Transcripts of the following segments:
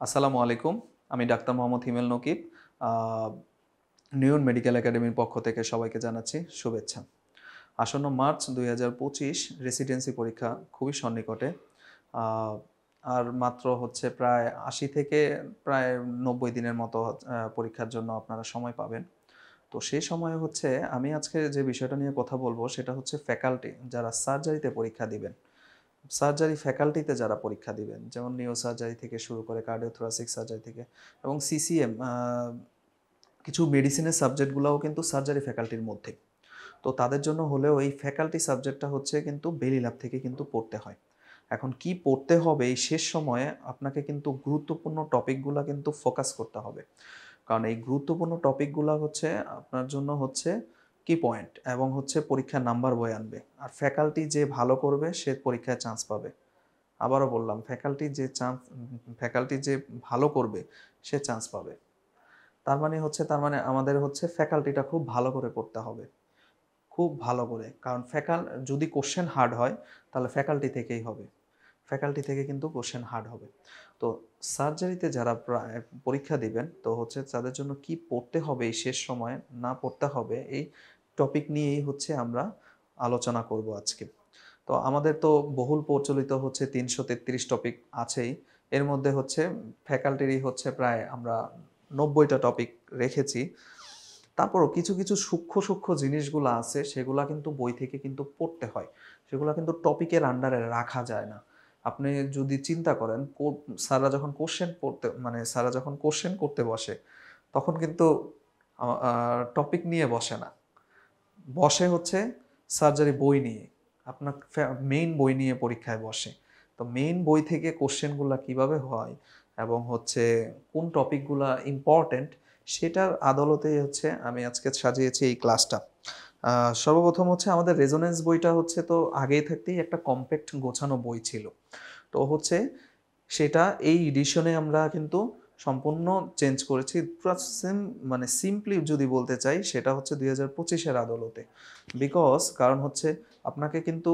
আসসালামু আলাইকুম। আমি ডাক্তার মোহাম্মদ হিমেল নকিব। আ নিউন মেডিকেল একাডেমির পক্ষ থেকে সবাইকে জানাচ্ছি শুভেচ্ছা। আসন্ন মার্চ ২০২৫ রেসিডেন্সি পরীক্ষা খুবই সন্নিকটে। আ আর মাত্র হচ্ছে প্রায় ৮০ থেকে প্রায় ৯০ দিনের মতো পরীক্ষার জন্য আপনারা সময় পাবেন। তো সেই সময়ে হচ্ছে আমি আজকে যে বিষয়টা নিয়ে কথা বলব সেটা হচ্ছে ফ্যাকাল্টি যারা সার্জারিতে পরীক্ষা দিবেন। সার্জারি ফ্যাকাল্টিতে যারা পরীক্ষা দিবেন, যেমন নিউরো সার্জারি থেকে শুরু করে কার্ডিওথোরাসিক সার্জারি থেকে এবং সিসিএম কিছু মেডিসিনের সাবজেক্টগুলোও কিন্তু সার্জারি ফ্যাকাল্টির মধ্যেই। তো তাদের জন্য হলেও এই ফ্যাকাল্টি সাবজেক্টটা হচ্ছে কিন্তু বেলি ল্যাব থেকে কিন্তু পড়তে হয়। এখন কি পড়তে হবে এই শেষ সময়ে আপনাকে কিন্তু গুরুত্বপূর্ণ টপিকগুলা কিন্তু ফোকাস করতে হবে। কারণ এই গুরুত্বপূর্ণ টপিকগুলা হচ্ছে আপনার জন্য হচ্ছে কি পয়েন্ট এবং হচ্ছে পরীক্ষার নাম্বার বয়ে আনবে। আর ফ্যাকাল্টি যে ভালো করবে সে পরীক্ষায় চান্স পাবে। আবারও বললাম ফ্যাকাল্টি যে ভালো করবে সে চান্স পাবে। তার মানে আমাদের হচ্ছে ফ্যাকাল্টিটা খুব ভালো করে পড়তে হবে। খুব ভালো করে। কারণ যদি কোশ্চেন হার্ড হয় তাহলে ফ্যাকাল্টি থেকেই হবে। ফ্যাকাল্টি থেকে কিন্তু কোশ্চেন হার্ড হবে। তো সার্জারিতে যারা পরীক্ষা দিবেন তো হচ্ছে তাদের জন্য কি পড়তে হবে এই শেষ সময়ে না পড়তে হবে এই টপিক নিয়েই হচ্ছে আমরা আলোচনা করব আজকে। তো আমাদের তো বহুল প্রচলিত হচ্ছে ৩৩৩ টপিক আছেই। এর মধ্যে হচ্ছে ফ্যাকাল্টিরই হচ্ছে প্রায় আমরা ৯০ টা টপিক রেখেছি। তারপরও কিছু সূক্ষ্ম জিনিসগুলা আছে সেগুলা কিন্তু বই থেকে কিন্তু পড়তে হয়। সেগুলা কিন্তু টপিকের আন্ডারে রাখা যায় না। আপনি যদি চিন্তা করেন স্যাররা যখন কোশ্চেন করতে বসে তখন কিন্তু আ আ টপিক নিয়ে বসে না। বসে হচ্ছে সার্জারি বই নিয়ে। আপনার মেইন বই নিয়ে পরীক্ষায় বসে। তো মেইন বই থেকে কোশ্চেনগুলা কিভাবে হয় এবং হচ্ছে কোন টপিকগুলা ইম্পোর্টেন্ট সেটার আদলতেই হচ্ছে আমি আজকে সাজিয়েছি এই ক্লাসটা। সর্বপ্রথম হচ্ছে আমাদের রেজোনেন্স বইটা হচ্ছে তো আগেই থাকতেই একটা কম্প্যাক্ট গোছানো বই ছিল। তো হচ্ছে সেটা এই এডিশনে আমরা কিন্তু সম্পূর্ণ চেঞ্জ করেছি। পুরা সিম্পলি যদি বলতে চাই সেটা হচ্ছে ২০২৫ এর আদলতে। কারণ হচ্ছে আপনাকে কিন্তু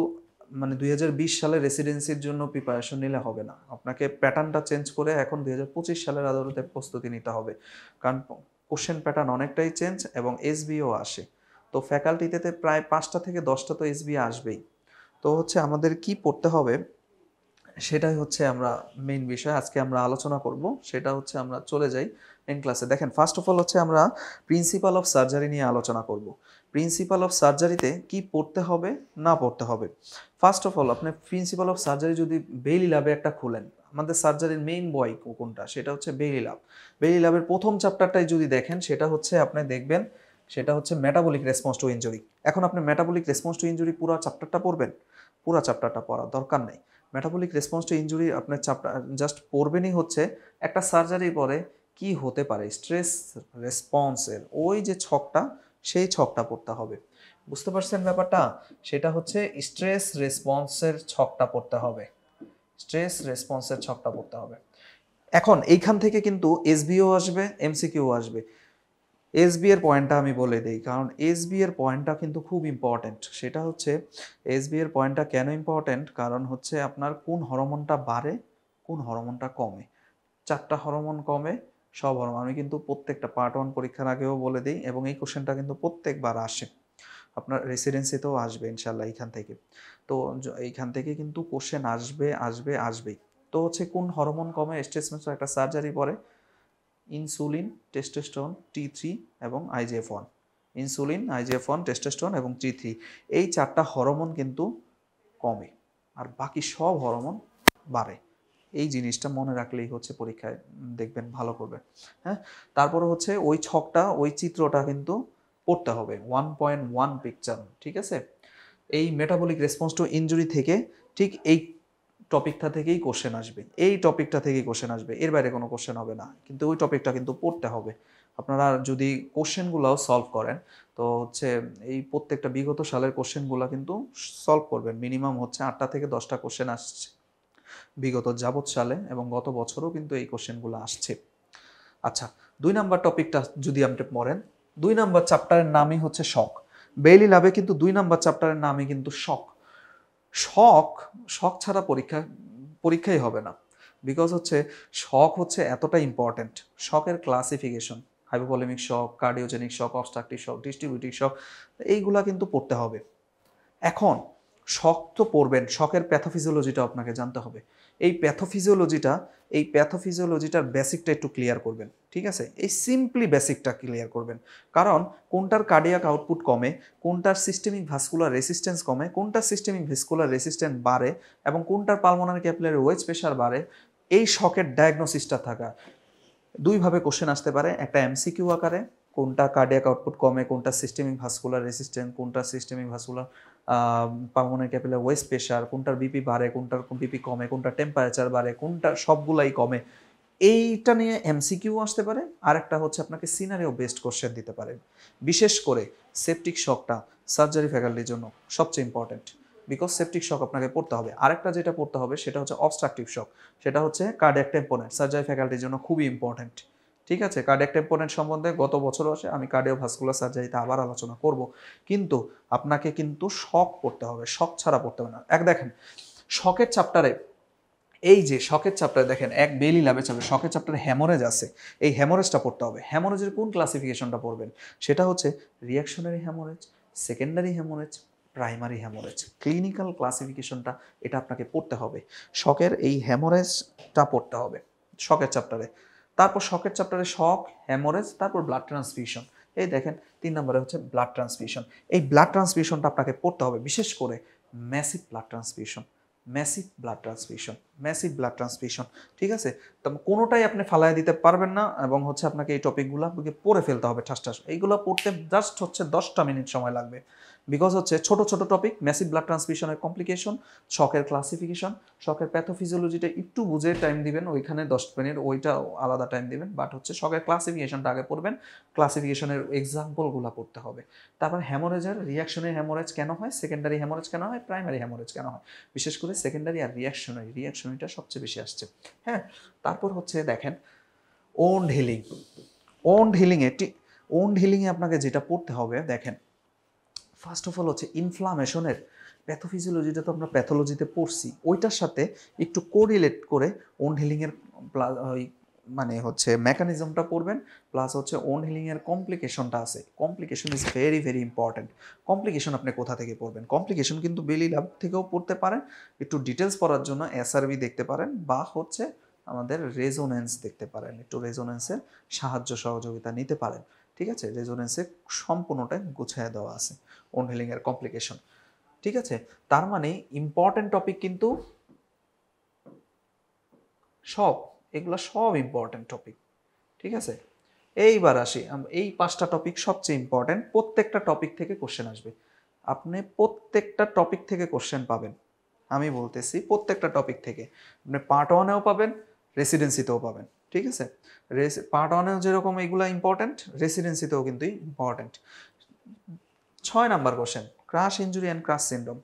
২০২০ সালে রেসিডেন্সির জন্য প্রিপারেশন নিলে হবে না। আপনাকে প্যাটার্নটা চেঞ্জ করে এখন ২০২৫ সালের আদলতে প্রস্তুতি নিতে হবে। কারণ কোশ্চেন প্যাটার্ন অনেকটাই চেঞ্জ এবং এসবিও আসে। তো ফ্যাকাল্টিতে প্রায় ৫টা থেকে ১০টা তো এসবি আসবেই। তো হচ্ছে আমাদের কি পড়তে হবে সেটাই হচ্ছে আমরা মেইন বিষয় আজকে আমরা আলোচনা করব। সেটা হচ্ছে আমরা চলে যাই মেইন ক্লাসে। দেখেন ফার্স্ট অফ অল হচ্ছে আমরা প্রিন্সিপাল অফ সার্জারি নিয়ে আলোচনা করব। প্রিন্সিপাল অফ সার্জারিতে কি পড়তে হবে না পড়তে হবে। ফার্স্ট অফ অল আপনি প্রিন্সিপাল অফ সার্জারি যদি বেইলি ল্যাবে একটা খুলেন, আমাদের সার্জারির মেইন বই কোনটা সেটা হচ্ছে বেইলি ল্যাব। বেইলি ল্যাবের প্রথম চ্যাপ্টারটাই যদি দেখেন সেটা হচ্ছে আপনি দেখবেন সেটা হচ্ছে মেটাবলিক রেসপন্স টু ইনজুরি। এখন আপনি মেটাবলিক রেসপন্স টু ইনজুরি পুরো চ্যাপ্টারটা পড়বেন? পুরো চ্যাপ্টারটা পড়ার দরকার নেই। মেটাবলিক রেসপন্স টু ইনজুরি আপনার জাস্ট পড়বেনই হচ্ছে একটা সার্জারি পরে কি হতে পারে স্ট্রেস রেসপন্সের ওই যে ছকটা সেই ছকটা পড়তে হবে। বুঝতে পারছেন ব্যাপারটা? সেটা হচ্ছে স্ট্রেস রেসপন্সের ছকটা পড়তে হবে। স্ট্রেস রেসপন্সের ছকটা পড়তে হবে। এখন এইখান থেকে কিন্তু এসবিও আসবে, এমসিকিউ আসবে। এসবি এর পয়েন্টটা আমি বলে দেই, কারণ এসবি এর পয়েন্টটা কিন্তু খুব ইম্পর্টেন্ট। সেটা হচ্ছে এসবি এর পয়েন্টটা কেন ইম্পর্টেন্ট, কারণ হচ্ছে আপনার কোন হরমোনটা বাড়ে কোন হরমোনটা কমে। 4টা হরমোন কমে সব হরমোন আমি কিন্তু প্রত্যেকটা পার্ট 1 পরীক্ষার আগেও বলে দিই এবং এই কোশ্চেনটা কিন্তু প্রত্যেকবার আসে। আপনার রেসিডেন্সিতেও আসবে ইনশাআল্লাহ এইখান থেকে। তো এইখান থেকে কিন্তু কোশ্চেন আসবেই। তো হচ্ছে কোন হরমোন কমে স্ট্রেস একটা সার্জারি পরে ইনসুলিন, টেস্টোস্টেরন, T3 এবং IGF-1। ইনসুলিন, IGF-1, টেস্টোস্টেরন এবং T3 এই 4টা হরমোন কিন্তু কমে আর বাকি সব হরমোন বাড়ে। এই জিনিসটা মনে রাখলেই হচ্ছে পরীক্ষায় দেখবেন ভালো করবে। হ্যাঁ? তারপরে হচ্ছে ওই ছকটা ওই চিত্রটা কিন্তু পড়তে হবে 1.1 পিকচার, ঠিক আছে? এই মেটাবলিক রেসপন্স টু ইনজুরি থেকে ঠিক এই টপিকটা থেকেই কোশ্চেন আসবে। এই টপিকটা থেকেই কোশ্চেন আসবে। এর বাইরে কোনো কোশ্চেন হবে না। কিন্তু ওই টপিকটা কিন্তু পড়তে হবে। আপনারা যদি কোশ্চেনগুলাও সলভ করেন, তো হচ্ছে এই প্রত্যেকটা বিগত সালের কোশ্চেনগুলা কিন্তু সলভ করবেন। মিনিমাম হচ্ছে 8টা থেকে 10টা কোশ্চেন আসছে বিগত যাবৎ সালে এবং গত বছরও কিন্তু এই কোশ্চেনগুলো আসছে। আচ্ছা, ২ নাম্বার টপিকটা যদি আপনি পড়েন, ২ নাম্বার চ্যাপ্টারের নামই হচ্ছে শক। বেইলি ল্যাবে কিন্তু ২ নাম্বার চ্যাপ্টারের নামই কিন্তু শক। শক, শক ছাড়া পরীক্ষাই হবে না। বিকজ হচ্ছে শক হচ্ছে এতটা ইম্পর্ট্যান্ট। শকের ক্লাসিফিকেশন, হাইপোভলিমিক শক, কার্ডিওজেনিক শক, অবস্ট্রাকটিভ শক, ডিস্ট্রিবিউটিভ শক, এইগুলা কিন্তু পড়তে হবে। এখন শক তো পড়বেন, শকের প্যাথোফিজিওলজিটা আপনাকে জানতে হবে। এই প্যাথোফিজিওলজিটার বেসিকটা একটু ক্লিয়ার করবেন, ঠিক আছে? এই সিম্পলি বেসিকটা ক্লিয়ার করবেন। কারণ কোনটার কার্ডিয়াক আউটপুট কমে, কোনটার সিস্টেমিক ভাস্কুলার রেসিস্ট্যান্স কমে, কোনটার সিস্টেমিক ভাস্কুলার রেসিস্ট্যান্স বাড়ে এবং কোনটার পালমোনারি ক্যাপিলারি ওয়েজ প্রেশার বাড়ে, এই শকের ডায়াগনোসিসটা থাকা। দুইভাবে কোশ্চেন আসতে পারে, একটা এমসিকিউ আকারে, কোনটা কার্ডিয়াক আউটপুট কমে, কোনটা সিস্টেমিক ভাস্কুলার রেসিস্ট্যান্স, কোনটা systemic vascular pulmonary capillary wedge pressure, কোনটার বিপি বাড়ে, কোনটার বিপি কমে, কোনটা টেম্পারেচার বাড়ে, কোনটা সবগুলাই কমে, এইটা নিয়ে এমসিকিউ আসতে পারে। আর একটা হচ্ছে আপনাকে সিনারিও বেসড কোশ্চেন দিতে পারে। বিশেষ করে সেপটিক শকটা সার্জারি ফ্যাকাল্টির জন্য সবচেয়ে ইম্পর্টেন্ট, বিকজ সেপটিক শক আপনাকে পড়তে হবে। আরেকটা যেটা পড়তে হবে সেটা হচ্ছে অবস্ট্রাকটিভ শক, সেটা হচ্ছে কার্ডিয়াক টেম্পোনেন্ট, সার্জারি ফ্যাকাল্টির জন্য খুবই ইম্পর্টেন্ট। ঠিক আছে, কার্ডিয়াক টেম্পোনেন্ট সম্বন্ধে গত বছরও আসে, আমি কার্ডিওভাস্কুলার সার্জারিতে আবার আলোচনা করব। কিন্তু আপনাকে কিন্তু শক পড়তে হবে, শক ছাড়া পড়তে হবে না। দেখেন শকের চ্যাপ্টারে, এই যে শকের চ্যাপ্টারে দেখেন এক বেলি লাভের চ্যাপ্টার, শকের চ্যাপ্টারে হ্যামোরেজ আছে। এই হ্যামোরেজটা পড়তে হবে। হ্যামোরেজের কোন ক্লাসিফিকেশনটা পড়বেন? সেটা হচ্ছে reactionary haemorrhage, secondary haemorrhage, primary haemorrhage. Clinical ক্লাসিফিকেশনটা এটা আপনাকে পড়তে হবে। শকের এই হ্যামোরেজটা পড়তে হবে শকের চ্যাপ্টারে। তারপর শকের চ্যাপ্টারে শক, হ্যামোরেজ, তারপর ব্লাড ট্রান্সফিউশন। এই দেখেন 3 নম্বরে হচ্ছে ব্লাড ট্রান্সফিউশন। এই ব্লাড ট্রান্সফিউশনটা আপনাকে পড়তে হবে, বিশেষ করে massive blood transfusion, massive blood transfusion. ঠিক আছে, তো কোনোটাই আপনি ফালায় দিতে পারবেন না এবং হচ্ছে আপনাকে এই টপিকগুলো পড়ে ফেলতে হবে ঠাস ঠাস। এইগুলো পড়তে জাস্ট হচ্ছে 10টা মিনিট সময় লাগবে, বিকজ হচ্ছে ছোট ছোট টপিক। ম্যাসিভ ব্লাড ট্রান্সফিউশনের কমপ্লিকেশন, শকের ক্লাসিফিকেশন, শকের প্যাথোফিজিওলজিটা একটু বুঝে টাইম দিবেন, ওইখানে 10 মিনিট, ওইটা আলাদা টাইম দিবেন। বাট হচ্ছে শকের ক্লাসিফিকেশনটা আগে পড়বেন, ক্লাসিফিকেশনের এক্সাম্পলগুলো পড়তে হবে। তারপর হ্যামোরেজের, রিয়াকশনের হ্যামোরেজ কেন হয়, সেকেন্ডারি হ্যামোরেজ কেন হয়, প্রাইমারি হ্যামোরেজ কেন হয়, বিশেষ করে সেকেন্ডারি আর রিয়াকশনারিটা সবচেয়ে বেশি আসছে। হ্যাঁ, তারপর হচ্ছে দেখেন ওন্ড হিলিং। ওন্ড হিলিংয়ে আপনাকে যেটা পড়তে হবে দেখেন, ফার্স্ট অফ অল হচ্ছে ইনফ্লামেশনের প্যাথোফিজিওলজিটা তো আমরা প্যাথোলজিতে পড়ছি, ওইটার সাথে একটু কোরিলেট করে ওন্ড হিলিংয়ের ওই মানে হচ্ছে মেকানিজমটা পড়বেন। প্লাস হচ্ছে ওন্ড হিলিংয়ের কমপ্লিকেশনটা আছে, complication is very very important. Complication আপনি কোথা থেকে পড়বেন? কমপ্লিকেশন কিন্তু বেলি ল্যাব থেকেও পড়তে পারেন, একটু ডিটেলস পড়ার জন্য এসআরবি দেখতে পারেন, বা হচ্ছে আমাদের রেজোনেন্স দেখতে পারেন, একটু রেজোনেন্সের সাহায্য সহযোগিতা নিতে পারেন। ঠিক আছে, রেজোনেন্সে সম্পূর্ণটাই গুছিয়ে দেওয়া আছে ওন্ড হিলিংয়ের কমপ্লিকেশন। ঠিক আছে, তার মানে ইম্পর্টেন্ট টপিক কিন্তু সব, এগুলো সব ইম্পর্টেন্ট টপিক। ঠিক আছে, এইবার আসি, এই 5টা টপিক সবচেয়ে ইম্পর্টেন্ট। প্রত্যেকটা টপিক থেকে কোশ্চেন আসবে, আপনি প্রত্যেকটা টপিক থেকে কোশ্চেন পাবেন। আমি বলতেছি প্রত্যেকটা টপিক থেকে আপনি পার্ট 1-এও পাবেন, রেসিডেন্সিতেও পাবেন। ঠিক আছে, পার্ট 1-এও যেরকম এগুলো ইম্পর্টেন্ট, রেসিডেন্সিতেও কিন্তু important. 6 number question, crush injury and crush syndrome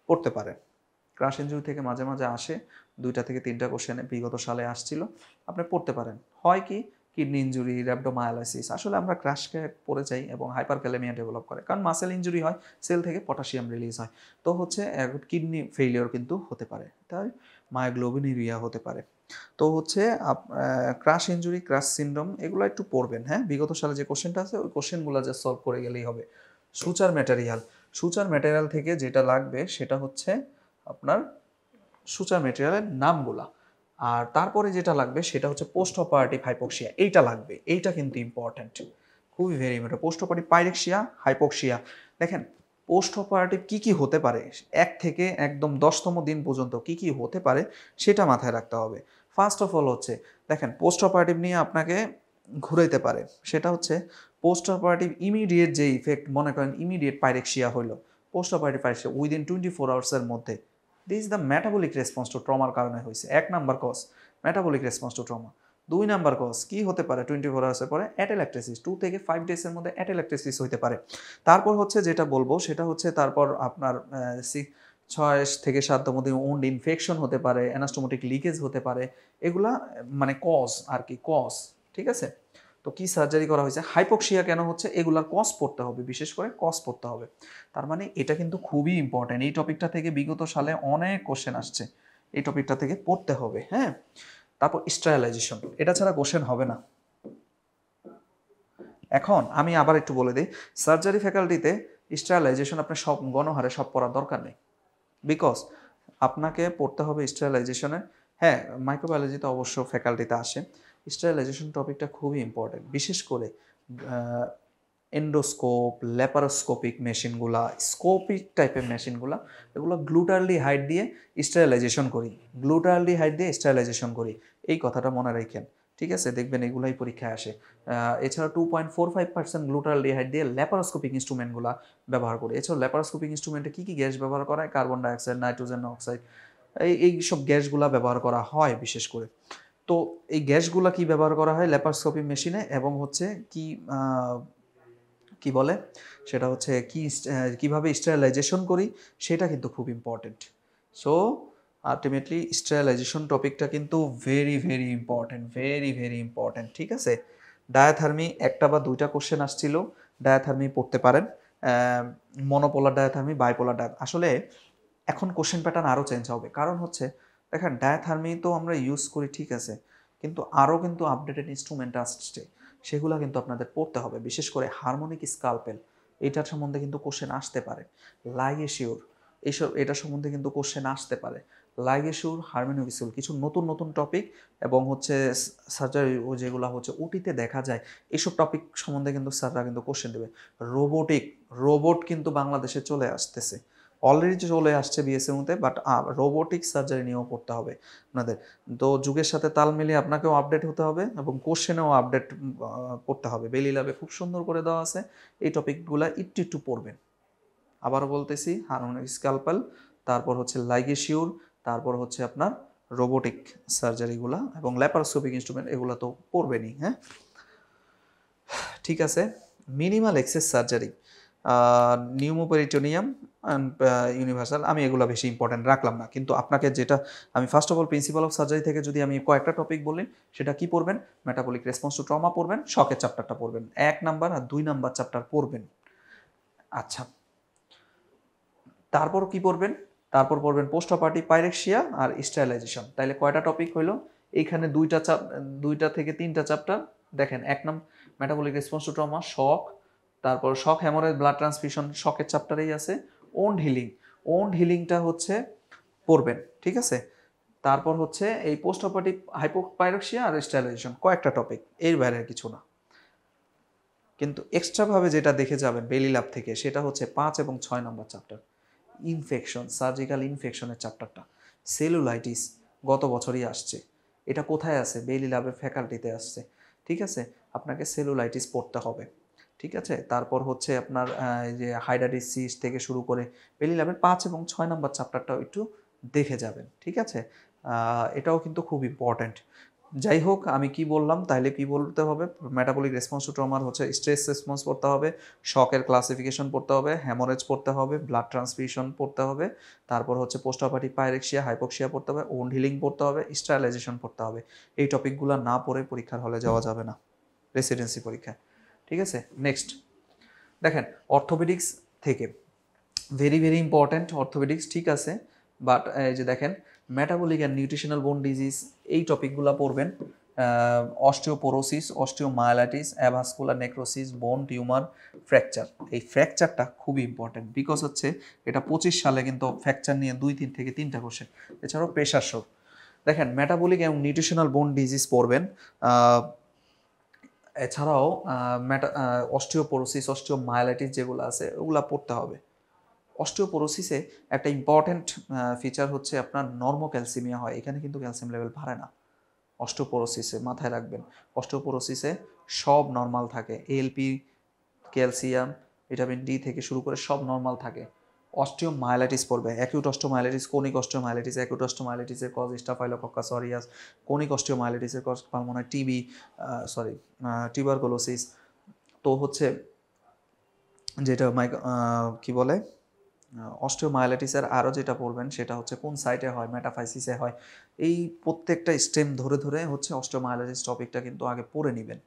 পড়তে পারেন। ক্রাশ ইনজুরি থেকে মাঝে মাঝে আসে, 2টা থেকে 3টা কোশ্চেনে বিগত সালে আসছিল, আপনি পড়তে পারেন। হয় কি, কিডনি ইনজুরি, র্যাপডোমায়ালাইসিস, আসলে আমরা ক্রাশকে পড়ে যাই এবং হাইপারক্যালেমিয়া ডেভেলপ করে, কারণ মাসেল ইনজুরি হয়, সেল থেকে পটাশিয়াম রিলিজ হয়, তো হচ্ছে কিডনি ফেইলিওর কিন্তু হতে পারে, তাই মায়োগ্লোবিনুরিয়া হতে পারে। তো হচ্ছে ক্রাশ ইনজুরি, ক্রাশ সিনড্রোম, এগুলো একটু পড়বেন। হ্যাঁ, বিগত সালে যে কোশ্চেনটা আছে ওই কোশ্চেনগুলো যে সলভ করে গেলেই হবে। সুচার ম্যাটেরিয়াল থেকে যেটা লাগবে সেটা হচ্ছে আপনার সুচার ম্যাটেরিয়ালের নামগুলা, আর তারপরে যেটা লাগবে সেটা হচ্ছে পোস্ট অপারেটিভ হাইপোক্সিয়া। এইটা লাগবে, এইটা কিন্তু ইম্পর্ট্যান্ট, খুবই very important. Post operative pyrexia, hypoxia. দেখেন পোস্ট অপারেটিভ কী কী হতে পারে, 1 থেকে একদম 10তম দিন পর্যন্ত কী কী হতে পারে সেটা মাথায় রাখতে হবে। ফার্স্ট অফ অল হচ্ছে দেখেন পোস্ট অপারেটিভ নিয়ে আপনাকে ঘুরাইতে পারে, সেটা হচ্ছে পোস্ট অপারেটিভ ইমিডিয়েট যে ইফেক্ট, মনে করেন ইমিডিয়েট পাইরেক্সিয়া হইলো, পোস্ট অপারেটিভ পাইরেক্সিয়া উইদিন 24 আওয়ার্সের মধ্যে, this is the metabolic response to ট্রমার কারণে হয়েছে। 1 number cause metabolic response to trauma. 2 number cause কি হতে পারে 24 আওয়ার্সের পরে, অ্যাটেল্যাক্টেসিস, 2 থেকে 5 ডেজের মধ্যে অ্যাটেল্যাক্টেসিস হতে পারে। তারপর হচ্ছে যেটা বলবো সেটা হচ্ছে তারপর আপনার 6 থেকে 7তম দিন ওন্ড ইনফেকশন হতে পারে, অ্যানাস্টোমোটিক লিকেজ হতে পারে, এগুলা মানে কজ আর কি, কজ। ঠিক আছে, তো কি সার্জারি করা হয়েছে, হাইপোক্সিয়া কেন হচ্ছে, এগুলার কজ পড়তে হবে, বিশেষ করে কজ পড়তে হবে। তার মানে এটা কিন্তু খুবই ইম্পর্টেন্ট, এই টপিকটা থেকে বিগত সালে অনেক কোশ্চেন আসছে, এই টপিকটা থেকে পড়তে হবে। হ্যাঁ, তারপর স্টেরিলাইজেশন, এটা ছাড়া কোশ্চেন হবে না। এখন আমি আবার একটু বলে দিই, সার্জারি ফ্যাকাল্টিতে স্টেরিলাইজেশন আপনার সব গণহারে সব পড়ার দরকার নেই, বিকজ আপনাকে পড়তে হবে স্টেরিলাইজেশনে। হ্যাঁ, মাইক্রোবায়োলজিতে অবশ্য ফ্যাকাল্টিতে আসে। স্টেরিলাইজেশন টপিকটা খুবই ইম্পর্টেন্ট, বিশেষ করে এন্ডোস্কোপ, ল্যাপারোস্কোপিক মেশিনগুলা, স্কোপিক টাইপের মেশিনগুলা, এগুলো গ্লুটারডিহাইড দিয়ে স্টেরিলাইজেশন করি, গ্লুটারডিহাইড দিয়ে স্টেরিলাইজেশন করি, এই কথাটা মনে রাখেন। ঠিক আছে, দেখবেন এগুলাই পরীক্ষায় আসে। এছাড়া 2.45% গ্লুটারডিহাইড দিয়ে ল্যাপারোস্কোপিক ইনস্ট্রুমেন্টগুলো ব্যবহার করি। এছাড়াও ল্যাপারোস্কোপিক ইনস্ট্রুমেন্টে কী কী গ্যাস ব্যবহার করা হয়? কার্বন ডাইঅক্সাইড, নাইট্রোজেন অক্সাইড, এই সব গ্যাসগুলা ব্যবহার করা হয় বিশেষ করে। তো এই গ্যাসগুলা কি ব্যবহার করা হয় ল্যাপারোস্কোপিক মেশিনে, এবং হচ্ছে কি বলে সেটা হচ্ছে কিভাবে স্টেরিলাইজেশন করি, সেটা কিন্তু খুব ইম্পর্টেন্ট। সো আলটিমেটলি স্টেরিলাইজেশন টপিকটা কিন্তু very very important, very very important. ঠিক আছে, ডায়াথার্মি একটা বা দুইটা কোশ্চেন আসছিল, ডায়াথার্মি পড়তে পারেন। মনোপোলার ডায়াথার্মি, বাইপোলার আসলে এখন কোশ্চেন প্যাটার্ন আরও চেঞ্জ হবে, কারণ হচ্ছে দেখেন ডায়াথার্মি তো আমরা ইউজ করি ঠিক আছে, কিন্তু আরও কিন্তু আপডেটেড ইনস্ট্রুমেন্ট আসছে, সেগুলো কিন্তু আপনাদের পড়তে হবে। বিশেষ করে হারমোনিক স্কালপেল, এটার সম্বন্ধে কিন্তু কোশ্চেন আসতে পারে। লাইগেশিওর, এটার সম্বন্ধে কিন্তু কোশ্চেন আসতে পারে। লাইগেশিওর, হারমোনিক, কিছু নতুন নতুন টপিক, এবং হচ্ছে সার্জারি যেগুলো হচ্ছে ওটিতে দেখা যায়, এইসব টপিক সম্বন্ধে কিন্তু স্যাররা কিন্তু কোশ্চেন দেবে। রোবট কিন্তু বাংলাদেশে চলে আসতেছে, অলরেডি চলে আসছে বিএসএর মধ্যে, বাট রোবোটিক সার্জারি নিয়েও পড়তে হবে আপনাদের। তো যুগের সাথে তাল মিলিয়ে আপনাকেও আপডেট হতে হবে, এবং কোশ্চেনেও আপডেট করতে হবে। বেলি ল্যাবে খুব সুন্দর করে দেওয়া আছে, এই টপিকগুলো একটু একটু পড়বেন। আবারও বলতেছি, হারমোনিক স্ক্যালপেল, তারপর হচ্ছে লাইগেশিওর, তারপর হচ্ছে আপনার রোবোটিক সার্জারিগুলা, এবং ল্যাপারোস্কোপিক ইনস্ট্রুমেন্ট, এগুলো তো পড়বেনই। হ্যাঁ, ঠিক আছে। Minimal access surgery, pneumoperitoneum and universal, আমি এগুলো বেশি ইম্পর্টেন্ট রাখলাম না, কিন্তু আপনাকে যেটা আমি first of all principal of surgery থেকে যদি আমি কয়েকটা টপিক বলি, সেটা কি পড়বেন? মেটাবলিক রেসপন্স টু ট্রমা পড়বেন, শকের চ্যাপ্টারটা পড়বেন, 1 নাম্বার আর 2 নাম্বার চ্যাপ্টার পড়বেন। আচ্ছা, তারপর কি পড়বেন? তারপর পড়বেন পোস্ট অপারেটিভ পাইরেক্সিয়া আর স্টেরিলাইজেশন। তাইলে কয়টা টপিক হইলো? এইখানে দুইটা থেকে তিনটা চ্যাপ্টার। দেখেন, 1 নম্বর মেটাবলিক রেসপন্স টু ট্রমা, শক, তারপর শক হেমোরেজ, ব্লাড ট্রান্সফিউশন শকের চ্যাপ্টারেই আছে। ওন্ড হিলিংটা হচ্ছে পড়বেন, ঠিক আছে। তারপর হচ্ছে এই পোস্ট অপারেটিভ হাইপোপাইরেক্সিয়া আর স্টেরিলাইজেশন, কয়েকটা টপিক, এর বাইরে কিছু না। কিন্তু এক্সট্রাভাবে যেটা দেখে যাবেন বেলি ল্যাব থেকে, সেটা হচ্ছে 5 এবং 6 নম্বর চ্যাপ্টার, ইনফেকশন, সার্জিক্যাল ইনফেকশনের চ্যাপ্টারটা। সেলুলাইটিস গত বছরই আসছে, এটা কোথায় আছে? বেলি ল্যাবের ফ্যাকাল্টিতে আসছে। ঠিক আছে, আপনাকে সেলুলাইটিস পড়তে হবে। ঠিক আছে, তারপর হচ্ছে আপনার যে হাইডাটিস থেকে শুরু করে বেলি ল্যাবের 5 এবং 6 নম্বর চ্যাপ্টারটাও একটু দেখে যাবেন। ঠিক আছে, এটাও কিন্তু খুব ইম্পর্ট্যান্ট। যাই হোক, আমি কি বললাম তাইলে কি বলতে হবে? মেটাবলিক রেসপন্স টু ট্রমার হচ্ছে স্ট্রেস রেসপন্স পড়তে হবে, শকের ক্লাসিফিকেশন পড়তে হবে, হ্যামোরেজ পড়তে হবে, ব্লাড ট্রান্সফিউশন পড়তে হবে, তারপর হচ্ছে পোস্ট অপারেটিভ পাইরেক্সিয়া, হাইপোক্সিয়া পড়তে হবে, ওন্ড হিলিং পড়তে হবে, স্টেরিলাইজেশন পড়তে হবে। এই টপিকগুলো না পড়ে পরীক্ষার হলে যাওয়া যাবে না, রেসিডেন্সি পরীক্ষায়। ঠিক আছে, নেক্সট দেখেন অর্থোপেডিক্স থেকে ভেরি ভেরি ইম্পর্ট্যান্ট অর্থোপেডিক্স। ঠিক আছে, বাট এই যে দেখেন মেটাবলিক অ্যান্ড নিউট্রিশনাল বোন ডিজিজ, এই টপিকগুলো পড়বেন। অস্টিওপোরোসিস, অস্টিওমায়ালাইটিস, অ্যাভাস্কুলার নেক্রোসিস, বোন টিউমার, ফ্র্যাকচার। এই ফ্র্যাকচারটা খুবই ইম্পর্ট্যান্ট, বিকজ হচ্ছে এটা 25 সালে কিন্তু ফ্র্যাকচার নিয়ে 2-3 থেকে 3টা কোশ্চেন। এছাড়াও প্রেশার শক। দেখেন মেটাবলিক এবং নিউট্রিশনাল বোন ডিজিজ পড়বেন। এছাড়াও অস্টিওপোরোসিস, অস্টিওমায়ালাইটিস যেগুলো আছে ওগুলো পড়তে হবে। অস্টিওপোরোসিসে একটা ইম্পর্ট্যান্ট ফিচার হচ্ছে আপনার নর্মোক্যালসিমিয়া হয়, এখানে কিন্তু ক্যালসিয়াম লেভেল বাড়ে না। অস্টিওপোরোসিসে মাথায় রাখবেন, অস্টিওপোরোসিসে সব নর্মাল থাকে, এএলপি, ক্যালসিয়াম, ভিটামিন ডি থেকে শুরু করে সব নর্মাল থাকে। অস্টিওমায়ালাইটিস পড়বে, acute osteomyelitis, chronic osteomyelitis. Acute অস্টিওমায়ালাইটিসের কজ স্টাফাইলোকক্কাস অরিয়াস, কোনিক অস্টিওমায়ালাইটিসের কজ পালমোনারি টিবি, টিউবারকুলোসিস। তো হচ্ছে যেটা কি বলে অস্টিওমায়ালাইটিসের আরও যেটা পড়বেন সেটা হচ্ছে কোন সাইটে হয়, মেটাফাইসিসে হয়। এই প্রত্যেকটা স্টেম ধরে ধরে হচ্ছে অস্টিওমায়ালাইটিস টপিকটা কিন্তু আগে পড়ে নেবেন।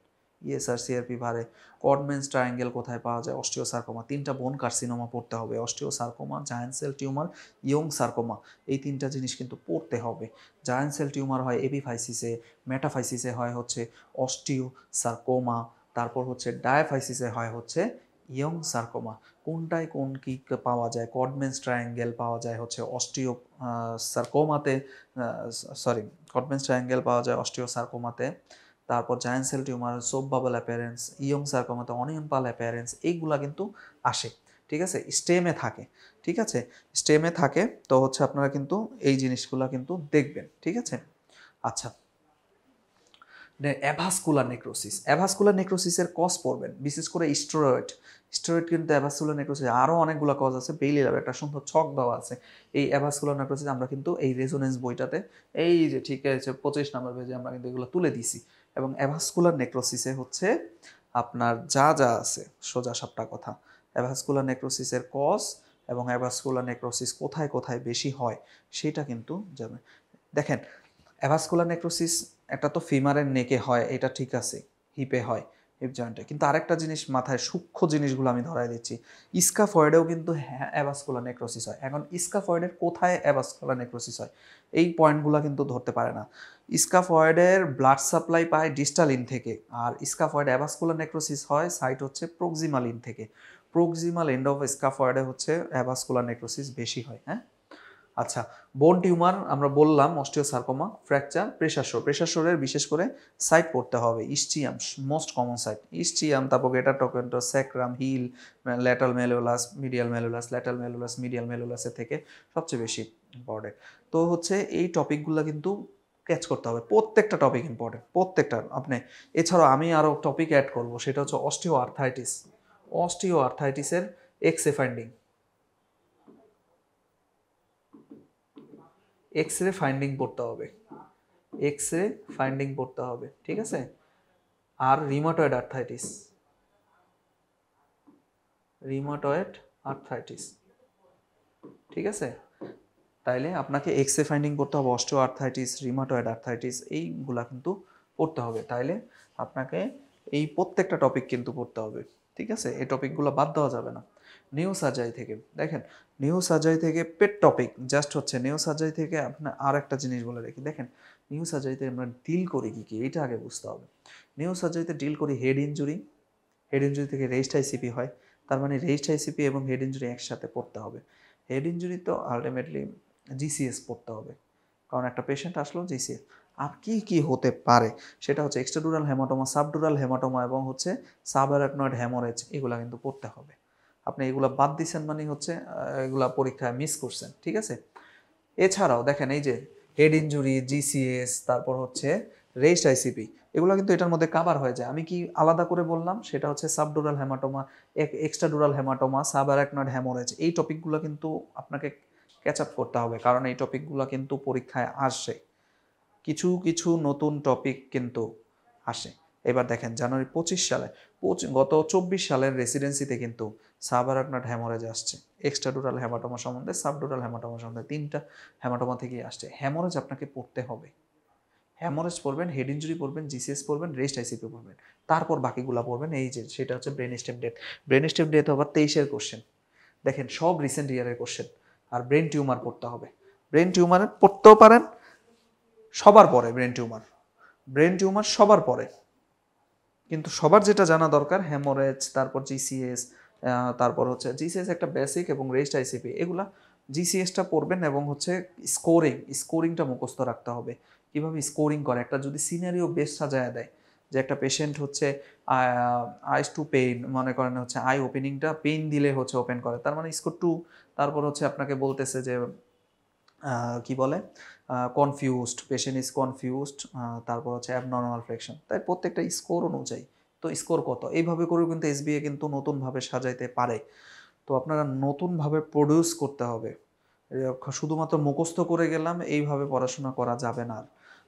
ইএসআর সিআরপি বাড়ে। কডম্যানস ট্রায়াঙ্গেল কোথায় পাওয়া যায়? অস্টিওসার্কোমা। 3টা বোন কার্সিনোমা পড়তে হবে, osteosarcoma, giant cell tumour, young sarcoma. এই 3টা জিনিস কিন্তু পড়তে হবে। জায়ান্ট সেল টিউমার হয় এপিফাইসিসে, মেটাফাইসিসে হয় হচ্ছে অস্টিওসার্কোমা, তারপর হচ্ছে ডায়াফাইসিসে হয় হচ্ছে ইয়ং সার্কোমা। কোনটায় কোন কী পাওয়া যায়? কডম্যানস ট্রায়াঙ্গেল পাওয়া যায় হচ্ছে অস্টিও সার্কোমাতে, সরি, কডম্যানস ট্রায়াঙ্গেল পাওয়া যায় অস্টিওসার্কোমাতে। তারপর giant cell tumour, soap bubble appearance, Ewing সার্কোমাতে অনিয়ন পাল অ্যাপিয়ারেন্স, এইগুলা কিন্তু আসে। ঠিক আছে, স্টেমে থাকে। ঠিক আছে, স্টেমে থাকে। তো হচ্ছে আপনারা কিন্তু এই জিনিসগুলা কিন্তু দেখবেন। ঠিক আছে, আচ্ছা। অ্যাভাসকুলার নেক্রোসিস, অ্যাভাসকুলার নেক্রোসিসের কজ পড়বেন, বিশেষ করে স্টেরয়েড। স্টেরয়েড কিন্তু অ্যাভাসকুলার নেক্রোসিস, আরও অনেকগুলো কজ আছে, বেইলি ল্যাব একটা সুন্দর ছক দেওয়া আছে। এই অ্যাভাসকুলার নেক্রোসিস আমরা কিন্তু এই রেজোনেন্স বইটাতে, এই যে ঠিক আছে 25 নম্বর পেজে আমরা কিন্তু এগুলো তুলে দিছি। এবং অ্যাভাসকুলার নেক্রোসিসে হচ্ছে আপনার যা যা আছে, সোজা সাপটা কথা, অ্যাভাসকুলার নেক্রোসিসের কজ এবং অ্যাভাসকুলার নেক্রোসিস কোথায় কোথায় বেশি হয় সেটা কিন্তু যাবে। দেখেন, অ্যাভাসকুলার নেক্রোসিস একটা তো ফিমারের নেকে হয়, এটা ঠিক আছে, হিপে হয়, হিপ জয়েন্টে। কিন্তু আরেকটা জিনিস মাথায়, সূক্ষ্ম জিনিসগুলো আমি ধরাই দিচ্ছি, স্কাফয়েডেও কিন্তু অ্যাভাসকুলার নেক্রোসিস হয়। এখন স্কাফয়েডের কোথায় অ্যাভাসকুলার নেক্রোসিস হয় এই পয়েন্টগুলো কিন্তু ধরতে পারে না। স্কাফয়েডের ব্লাড সাপ্লাই পায় ডিস্টালিন থেকে, আর স্কাফয়েড অ্যাভাসকুলার নেক্রোসিস হয় সাইট হচ্ছে প্রক্সিমালিন থেকে। প্রক্সিমাল এন্ড অফ স্কাফয়েডে হচ্ছে অ্যাভাসকুলার নেক্রোসিস বেশি হয়। হ্যাঁ, আচ্ছা। বোন টিউমার আমরা বললাম, osteosarcoma, fracture, pressure sore. Pressure শোরের বিশেষ করে সাইট পড়তে হবে, ischium most common site, ischium, তারপর গেটাটোকেন্টো, sacrum, heel, lateral malleolus, medial malleolus, lateral malleolus, medial ম্যালুলাসের থেকে সবচেয়ে বেশি ইম্পর্টেন্ট। তো হচ্ছে এই টপিকগুলো কিন্তু ক্যাচ করতে হবে, প্রত্যেকটা টপিক ইম্পর্টেন্ট, প্রত্যেকটা। আপনি এছাড়াও আমি আরও টপিক অ্যাড করব, সেটা হচ্ছে অস্টিও আর্থাইটিস। অস্টিও আর্থাইটিসের এক্সরে ফাইন্ডিং, এক্সরে ফাইন্ডিং পড়তে হবে, এক্সরে ফাইন্ডিং পড়তে হবে। ঠিক আছে, আর রিমাটয়েড আর্থ্রাইটিস, রিমাটয়েড আর্থ্রাইটিস। ঠিক আছে, তাইলে আপনাকে এক্সরে ফাইন্ডিং করতে হবে, অস্টিও আর্থ্রাইটিস, রিমাটয়েড আর্থ্রাইটিস, এইগুলা কিন্তু পড়তে হবে। তাইলে আপনাকে এই প্রত্যেকটা টপিক কিন্তু পড়তে হবে। ঠিক আছে, এই টপিকগুলো বাদ দেওয়া যাবে না। নিউ সার্জারি থেকে দেখেন, নিউ সার্জারি থেকে পেট টপিক জাস্ট হচ্ছে, নিউ সার্জারি থেকে আপনার আর একটা জিনিস বলে রাখি। দেখেন, নিউ সার্জারিতে আমরা ডিল করি কী কী, এইটা আগে বুঝতে হবে। নিউ সার্জারিতে ডিল করি হেড ইনজুরি, হেড ইনজুরি থেকে রেস্ট আইসিপি হয়। তার মানে রেস্ট আইসিপি এবং হেড ইনজুরি একসাথে পড়তে হবে। হেড ইনজুরি তো আলটিমেটলি জিসিএস পড়তে হবে, কারণ একটা পেশেন্ট আসলো জিসিএস। আর কি কি হতে পারে সেটা হচ্ছে এক্সট্রাডুরাল হেমাটোমা, সাবডুরাল হেমাটোমা এবং হচ্ছে সাবঅ্যারাকনয়েড হ্যামোরেজ, এগুলো কিন্তু পড়তে হবে। আপনি এগুলো বাদ দিচ্ছেন মানে হচ্ছে এগুলা পরীক্ষায় মিস করছেন। ঠিক আছে, এছাড়াও দেখেন এই যে হেড ইনজুরি, জিসিএস, তারপর হচ্ছে রেস্ট আইসিপি, এগুলো কিন্তু এটার মধ্যে কাভার হয়ে যায়। আমি কি আলাদা করে বললাম, সেটা হচ্ছে subdural haematoma, extradural haematoma, subarachnoid haemorrhage. এই টপিকগুলো কিন্তু আপনাকে ক্যাচ আপ করতে হবে, কারণ এই টপিকগুলো কিন্তু পরীক্ষায় আসে, কিছু কিছু নতুন টপিক কিন্তু আসে। এবার দেখেন জানুয়ারি 25 সালে, গত 24 সালের রেসিডেন্সিতে কিন্তু সাবঅ্যারাকনয়েড হ্যামোরেজ আসছে, এক্সট্রাডুরাল হেমাটোমা সম্বন্ধে, সাবডুরাল হেমাটোমা সম্বন্ধে, 3টা হেমাটোমা থেকেই আসছে। হ্যামোরেজ আপনাকে পড়তে হবে, হ্যামোরেজ পড়বেন, হেড ইনজুরি পড়বেন, জিসিএস পড়বেন, রেস্ট আইসিপি পড়বেন, তারপর বাকিগুলো পড়বেন। এই যে সেটা হচ্ছে brain stem death. Brain stem death আবার 23-এর কোশ্চেন, দেখেন সব রিসেন্ট ইয়ারের কোশ্চেন। আর ব্রেন টিউমার পড়তে হবে, ব্রেন টিউমার পড়তেও পারেন, সবার পরে ব্রেন টিউমার, ব্রেন টিউমার সবার পরে। কিন্তু সবার যেটা জানা দরকার হ্যামোরেজ, তারপর জিসিএস, তারপর হচ্ছে জিসিএস একটা বেসিক, এবং রেস্ট আইসিপি, এগুলা জিসিএসটা পড়বেন। এবং হচ্ছে স্কোরিংটা মুখস্থ রাখতে হবে, কিভাবে স্কোরিং করে। একটা যদি সিনারিও বেশ সাজায় দেয়, যে একটা পেশেন্ট হচ্ছে আইস টু পেইন, মনে করেন হচ্ছে আই ওপেনিংটা পেইন দিলে হচ্ছে ওপেন করে, তার মানে স্কোর 2। তারপর হচ্ছে আপনাকে বলতেছে যে কি বলে, কনফিউজড, পেশেন্ট ইজ কনফিউজড, তারপর হচ্ছে অ্যাবনর্মাল ফ্লেকশন, তাই প্রত্যেকটা স্কোর অনুযায়ী। তো স্কোর কত, এইভাবে করেও কিন্তু এসবিএ কিন্তু নতুনভাবে সাজাইতে পারে। তো আপনারা নতুনভাবে প্রডিউস করতে হবে, শুধুমাত্র মুখস্থ করে গেলাম এইভাবে পড়াশোনা করা যাবে না।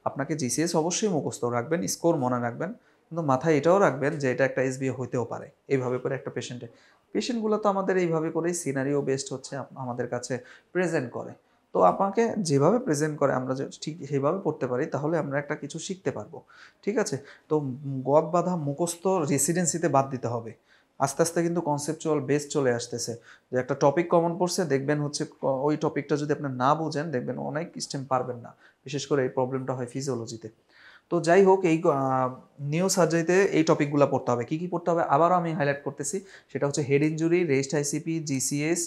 আপনাকে জিসিএস অবশ্যই মুখস্থ রাখবেন, স্কোর মনে রাখবেন, কিন্তু মাথায় এটাও রাখবেন যে এটা একটা এসবিএ হইতেও পারে। এইভাবে করে একটা পেশেন্টগুলো তো আমাদের এইভাবে করেই সিনারিও বেসড হচ্ছে আমাদের কাছে প্রেজেন্ট করে। তো আপনাকে যেভাবে প্রেজেন্ট করে আমরা ঠিক সেভাবে পড়তে পারি তাহলে আমরা একটা কিছু শিখতে পারবো। ঠিক আছে? তো গদ বাঁধা মুখস্থ রেসিডেন্সিতে বাদ দিতে হবে। আস্তে আস্তে কিন্তু কনসেপচুয়াল বেস চলে আসতেছে, যে একটা টপিক কমন পড়ছে দেখবেন হচ্ছে ওই টপিকটা যদি আপনি না বুঝেন দেখবেন অনেক স্টেম পারবেন না। বিশেষ করে এই প্রবলেমটা হয় ফিজিওলজিতে। তো যাই হোক, এই নিউ সার্জারিতে এই টপিকগুলো পড়তে হবে। কী কী পড়তে হবে আবারও আমি হাইলাইট করতেছি, সেটা হচ্ছে head injury, raised ICP, GCS,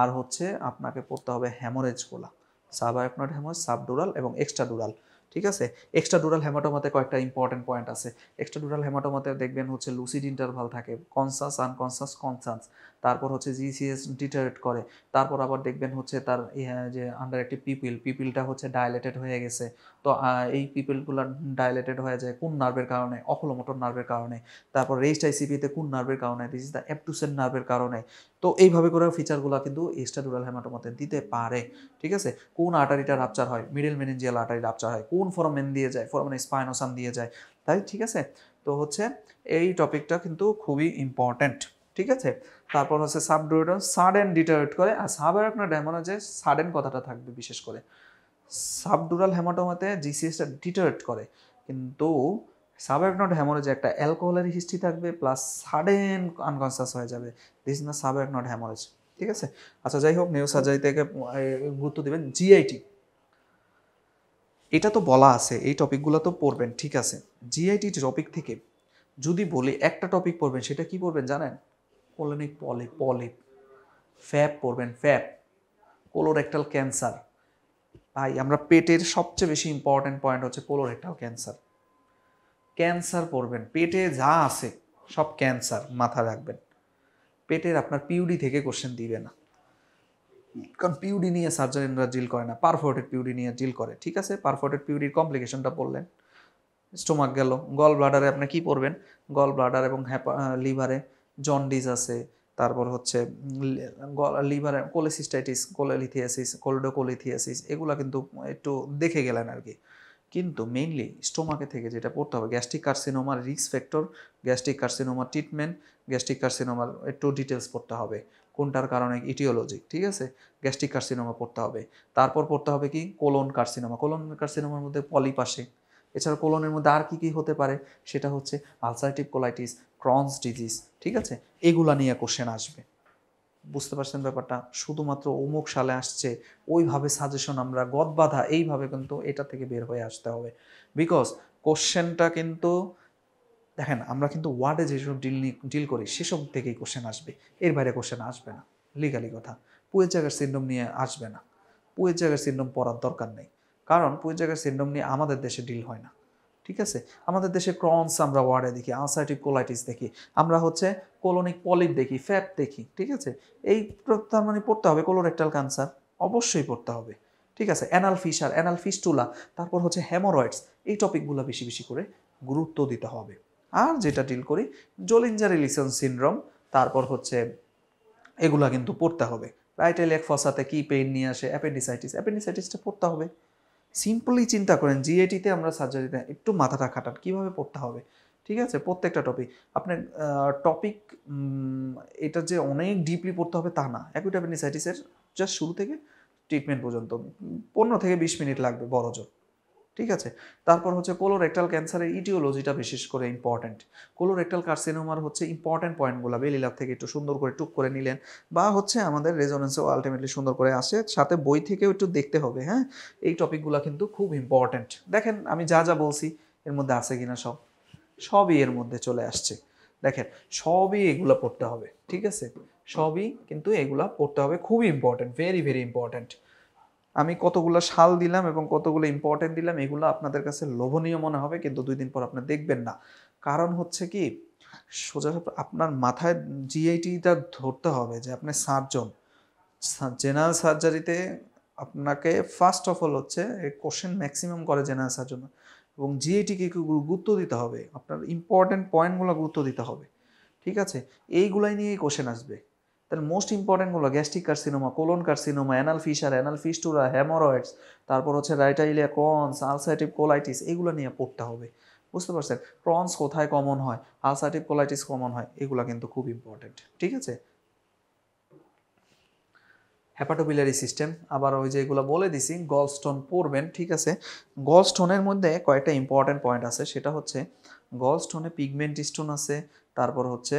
আর হচ্ছে আপনাকে পড়তে হবে হ্যামোরেজগুলা, সাবআরকনয়েড হ্যামোরেজ, সাবডুরাল এবং এক্সট্রাডুরাল। ঠিক আছে? এক্সট্রাডুরাল হেমাটোমাতে কয়েকটা ইম্পর্টেন্ট পয়েন্ট আছে। এক্সট্রাডুরাল হেমাটোমাতে দেখবেন হচ্ছে লুসিড ইন্টারভাল থাকে, কনসাস, আনকনসাস, কনসাস। তারপর হচ্ছে জিসিএস ডিটারেট করে। তারপর আবার দেখবেন হচ্ছে তার যে আন্ডার একটি পিপিলটা হচ্ছে ডায়ালেটেড হয়ে গেছে। তো এই পিপিলগুলো ডায়ালেটেড হয়ে যায় কোন নার্ভের কারণে? অকুলোমোটর নার্ভের কারণে। তারপর রেস্ট আইসিপিতে কোন নার্ভের কারণে? দিস ইজ দ্য অ্যাবডুসেন নার্ভের কারণে। তো এইভাবে করে ফিচারগুলো কিন্তু এক্সট্রাডুরাল হেমাটোমাতে দিতে পারে। ঠিক আছে? কোন আর্টারিটা রাপচার হয়? মিডল মেনিনজিয়াল আর্টারি রাপচার হয়। কোন ফোরামেন দিয়ে যায়? ফোরামেন স্পাইনোসাম দিয়ে যায়। তাই ঠিক আছে? তো হচ্ছে এই টপিকটা কিন্তু খুবই ইম্পর্ট্যান্ট। ঠিক আছে? তারপর হচ্ছে সাবডুরাল সাডেন ডিটারেট করে, আর সাবআরকনয়েড হ্যামোরেজে সাডেন কথাটা থাকবে বিশেষ করে। সাবডুরাল হেমাটোমাতে জিসিএসটা ডিটারেট করে, কিন্তু সাবআরকনয়েড হ্যামোরেজে একটা অ্যালকোহলের হিস্ট্রি থাকবে প্লাস সাডেন আনকনসাস হয়ে যাবে। দিস ইজ না সাবআরকনয়েড হ্যামোরেজ। ঠিক আছে? আচ্ছা যাই হোক, নিউ সার্জারি থেকে গুরুত্ব দিবেন জিআইটি। এটা তো বলা আছে, এই টপিকগুলো তো পড়বেন, ঠিক আছে। জিআইটি টপিক থেকে যদি বলি একটা টপিক পড়বেন, সেটা কি পড়বেন জানেন? কোলোনিক পলিপ, ফ্যাপ পড়বেন, ফ্যাপ, কোলোরেক্টাল ক্যান্সার। ভাই আমরা পেটের সবচেয়ে বেশি ইম্পর্টেন্ট পয়েন্ট হচ্ছে কোলোরেক্টাল ক্যান্সার। ক্যান্সার পড়বেন, পেটে যা আছে সব ক্যান্সার মাথা রাখবেন। পেটের আপনার পিউডি থেকে কোশ্চেন দিবে না, কারণ পিউডি নিয়ে সার্জারিনরা ডিল করে না, পারফোরেটেড পিউডি নিয়ে ডিল করে। ঠিক আছে? পারফোরেটেড পিউডির কমপ্লিকেশনটা পড়লেন। স্টোমাক গেল, গল ব্লাডারে আপনি কি পড়বেন? গল ব্লাডার এবং লিভারে জন্ডিস আছে, তারপর হচ্ছে লিভারে কোলেসিস্টাইটিস, কোলেলিথিয়াসিস, কোলিডোকোলিথিয়াসিস, এগুলো কিন্তু একটু দেখে গেলেন আর কি। কিন্তু মেইনলি স্টোমাকে থেকে যেটা পড়তে হবে, গ্যাস্ট্রিক কার্সিনোমার রিস্ক ফ্যাক্টর, গ্যাস্ট্রিক কার্সিনোমার ট্রিটমেন্ট, গ্যাস্ট্রিক কার্সিনোমার একটু ডিটেলস পড়তে হবে, কোনটার কারণে ইটিওলজি। ঠিক আছে? গ্যাস্ট্রিক কার্সিনোমা পড়তে হবে। তারপর পড়তে হবে কি? Colon carcinoma. কোলন কার্সিনোমার মধ্যে পলিপ আসে। এছাড়া কোলনের মধ্যে আর কি কি হতে পারে? সেটা হচ্ছে আলসারেটিভ কোলাইটিস, ক্রনস ডিজিজ। ঠিক আছে? এগুলা নিয়ে কোশ্চেন আসবে। বুঝতে পারছেন ব্যাপারটা? শুধুমাত্র অমুক সালে আসছে ওইভাবে সাজেশন আমরা গদ বাঁধা এইভাবে কিন্তু এটা থেকে বের হয়ে আসতে হবে। বিকজ কোশ্চেনটা কিন্তু দেখেন, আমরা কিন্তু ওয়ার্ডে যেসব ডিল করি সেসব থেকেই কোশ্চেন আসবে, এর বাইরে কোশ্চেন আসবে না। লিগালি কথা, পুয়ের জায়গার সিন্ড্রোম নিয়ে আসবে না। পুয়ের জায়গার সিন্ড্রোম পড়ার দরকার নেই, কারণ পুয়ের জায়গার সিন্ড্রোম নিয়ে আমাদের দেশে ডিল হয় না। ঠিক আছে? আমাদের দেশে ক্রনস আমরা ওয়ার্ডে দেখি, আলসারেটিভ কোলাইটিস দেখি, আমরা হচ্ছে কোলোনিক পলিপ দেখি, ফ্যাপ দেখি। ঠিক আছে? এই তার মানে পড়তে হবে কোলোরেক্টাল ক্যান্সার, অবশ্যই পড়তে হবে। ঠিক আছে? অ্যানাল ফিশার, অ্যানাল ফিস্টুলা, তারপর হচ্ছে হেমোরয়েডস, এই টপিকগুলো বেশি বেশি করে গুরুত্ব দিতে হবে। আর যেটা ডিল করি জোলিঞ্জার ইলিসন সিনড্রোম, তারপর হচ্ছে এগুলা কিন্তু পড়তে হবে। রাইট এলিয়াক ফসাতে কি পেইন নিয়ে আসে, অ্যাপেন্ডিসাইটিসটা পড়তে হবে। সিম্পলি চিন্তা করেন, জিএটিতে আমরা সার্জারিতে একটু মাথাটা খাটান কীভাবে পড়তে হবে। ঠিক আছে? প্রত্যেকটা টপিক আপনার টপিক, এটা যে অনেক ডিপলি পড়তে হবে তা না। অ্যাকুট অ্যাপেন্ডিসাইটিসের জাস্ট শুরু থেকে ট্রিটমেন্ট পর্যন্ত 15 থেকে 20 মিনিট লাগবে বড় জোর। ঠিক আছে? তারপর হচ্ছে কোলোরেক্টাল ক্যান্সারের ইটিওলজিটা বিশেষ করে ইম্পর্ট্যান্ট। কোলোরেক্টাল কার্সিনোমার হচ্ছে ইম্পর্ট্যান্ট পয়েন্টগুলো বেলি ল্যাব থেকে একটু সুন্দর করে টুক করে নিলেন, বা হচ্ছে আমাদের রেজোনেন্সেও আলটিমেটলি সুন্দর করে আসে, সাথে বই থেকেও একটু দেখতে হবে। হ্যাঁ, এই টপিকগুলো কিন্তু খুব ইম্পর্ট্যান্ট। দেখেন আমি যা যা বলছি এর মধ্যে আছে কিনা, সবই এর মধ্যে চলে আসছে। দেখেন সবই এগুলো পড়তে হবে। ঠিক আছে? সবই কিন্তু এগুলা পড়তে হবে, খুবই ইম্পর্ট্যান্ট, ভেরি ভেরি ইম্পর্ট্যান্ট। আমি কতগুলো সাল দিলাম এবং কতগুলো ইম্পর্টেন্ট দিলাম, এগুলো আপনাদের কাছে লোভনীয় মনে হবে, কিন্তু 2 দিন পর আপনি দেখবেন না। কারণ হচ্ছে কি, সোজা আপনার মাথায় জিআইটিটা ধরতে হবে যে আপনি সার্জন। জেনারেল সার্জারিতে আপনাকে ফার্স্ট অফ অল হচ্ছে কোশ্চেন ম্যাক্সিমাম করে জেনারেল সার্জন, এবং জিআইটিকে গুরুত্ব দিতে হবে, আপনার ইম্পর্টেন্ট পয়েন্টগুলো গুরুত্ব দিতে হবে। ঠিক আছে? এইগুলাই নিয়েই কোশ্চেন আসবে। তাহলে মোস্ট ইম্পর্টেন্টগুলো gastric carcinoma, colon carcinoma, anal fissure, anal fistula, haemorrhoids, তারপর হচ্ছে রাইটাইলিয়া ক্রনস, আলসারেটিভ কোলাইটিস, এগুলো নিয়ে পড়তে হবে। বুঝতে পারছেন? ক্রনস কোথায় কমন হয়, আলসারেটিভ কোলাইটিস কমন হয়, এগুলো কিন্তু খুব ইম্পর্টেন্ট। ঠিক আছে? হেপাটোবিলারি সিস্টেম, আবার ওই যে এগুলো বলে দিছি, গলস্টোন পড়বেন, ঠিক আছে। গলস্টোনের মধ্যে কয়েকটা ইম্পর্টেন্ট পয়েন্ট আছে, সেটা হচ্ছে গলস্টোনে পিগমেন্ট স্টোন আছে, তারপর হচ্ছে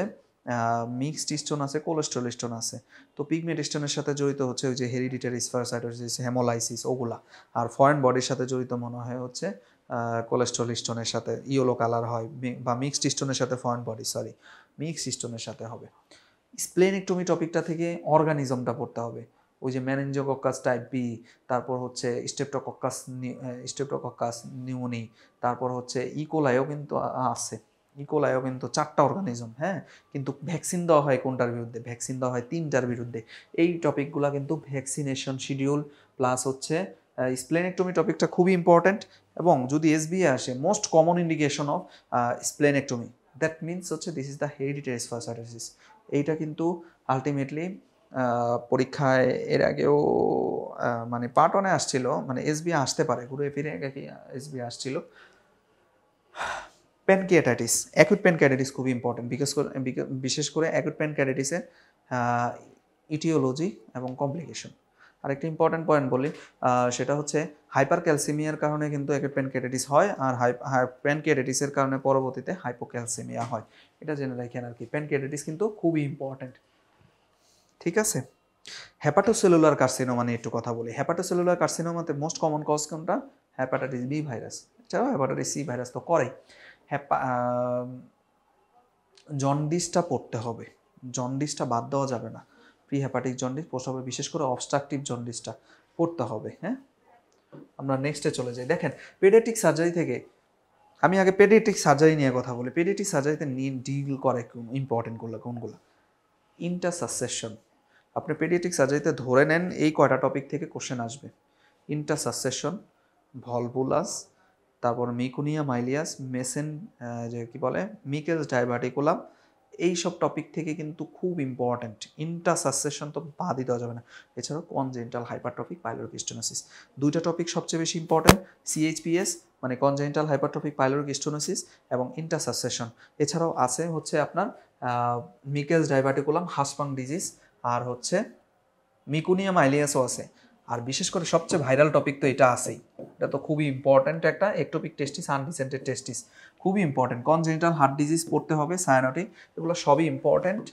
মিক্সড স্টোন আছে, কোলেস্ট্রল স্টোন আছে। তো পিগমেন্ট স্টোনের সাথে জড়িত হচ্ছে ওই যে হেরিডিটারি স্পারসাইটোসিস, হেমোলাইসিস, ওগুলা। আর ফরেন বডির সাথে জড়িত মনে হয় হচ্ছে কোলেস্ট্রল স্টোনের সাথে ইয়েলো কালার হয়, বা মিক্সড স্টোনের সাথে ফরেন বডি, সরি মিক্সড স্টোনের সাথে হবে। স্প্লেনেক্টমি টপিকটা থেকে অর্গানিজমটা পড়তে হবে, ওই যে ম্যানেঞ্জোকক্কাস টাইপ বি, তারপর হচ্ছে স্টেপ্টোকক্কাস নিউমোনি, তারপর হচ্ছে ইকোলাইও কিন্তু আছে। ইকোলাইও কিন্তু 4টা অর্গানিজম, হ্যাঁ। কিন্তু ভ্যাকসিন দেওয়া হয় কোনটার বিরুদ্ধে? ভ্যাকসিন দেওয়া হয় 3টার বিরুদ্ধে। এই টপিকগুলো কিন্তু ভ্যাকসিনেশন শিডিউল প্লাস হচ্ছে স্প্লেনেক্টমি টপিকটা খুবই ইম্পর্ট্যান্ট। এবং যদি এসবিএ আসে, most common indication of splenectomy, that means হচ্ছে দিস ইজ দ্য হেরিডিটারি স্পারসাইটোসিস। এইটা কিন্তু আলটিমেটলি পরীক্ষায় এর আগেও মানে পার্ট 1-এ আসছিল, মানে এসবি আসতে পারে, ঘুরে ফিরে এসবি আসছিল। প্যানক্রিয়াটাইটিস, অ্যাকুট প্যানক্রিয়াটাইটিস খুবই ইম্পর্টেন্ট, বিশেষ করে অ্যাকুট প্যানক্রিয়াটাইটিসের ইটিওলজি এবং কমপ্লিকেশন। আরেকটা ইম্পর্টেন্ট পয়েন্ট বলি, সেটা হচ্ছে হাইপার ক্যালসিমিয়ার কারণে কিন্তু অ্যাকুট প্যানক্রিয়াটাইটিস হয়, আর প্যানক্রিয়াটাইটিসের কারণে পরবর্তীতে হাইপোক্যালসিমিয়া হয়। এটা জেনে রাখেন আর কি, প্যানক্রিয়াটাইটিস কিন্তু খুবই ইম্পর্টেন্ট, ঠিক আছে। হেপাটোসেলুলার কার্সিনোমা নিয়ে একটু কথা বলি। হেপাটোসেলুলার কার্সিনোমাতে মোস্ট কমন কজ কোনটা? হেপাটাইটিস বি ভাইরাস, এছাড়াও হেপাটাইটিস সি ভাইরাস তো করেই। জন্ডিসটা পড়তে হবে, জন্ডিসটা বাদ দেওয়া যাবে না। প্রি হেপাটিক জন্ডিস পড়তে হবে, বিশেষ করে অবস্ট্রাকটিভ জন্ডিসটা পড়তে হবে, হ্যাঁ। আমরা নেক্সটে চলে যাই। দেখেন পেডিয়াট্রিক সার্জারি থেকে, আমি আগে পেডিয়াট্রিক সার্জারি নিয়ে কথা বলি। পেডিয়াট্রিক সার্জারিতে ডিল করে ইম্পর্টেন্টগুলো কোনগুলো? ইন্টারসাসেশন। আপনি পেডিয়াট্রিক সার্জারিতে ধরে নেন এই কয়টা টপিক থেকে কোশ্চেন আসবে: ইন্টারসাসেশন, ভলভুলাস, তারপর মিকুনিয়া মাইলিয়াস, মেসেন, যে কি বলে মিকেলস ডাইভার্টিকুলাম, এইসব টপিক থেকে কিন্তু খুব ইম্পর্ট্যান্ট। ইন্টারসাসেশন তো বাদই দেওয়া যাবে না। এছাড়াও কনজেনিটাল হাইপারট্রফিক পাইলোরিক স্টেনোসিস, 2টা টপিক সবচেয়ে বেশি ইম্পর্ট্যান্ট, সিএইচপিএস মানে কনজেনিটাল হাইপারট্রফিক পাইলোরিক স্টেনোসিস এবং ইন্টারসাসেশন। এছাড়াও আছে হচ্ছে আপনার মিকেলস ডাইভার্টিকুলাম, হাসপাং ডিজিজ, আর হচ্ছে মিকুনিয়া মাইলিয়াসও আছে। আর বিশেষ করে সবচেয়ে ভাইরাল টপিক তো এটা আছেই, এটা তো খুবই ইম্পর্ট্যান্ট একটা, একটোপিক টেস্টিস, আনডিসেন্টেড টেস্টিস খুবই ইম্পর্ট্যান্ট। কনজেনিটাল হার্ট ডিজিজ পড়তে হবে, সায়ানোটিক, এগুলো সবই ইম্পর্ট্যান্ট।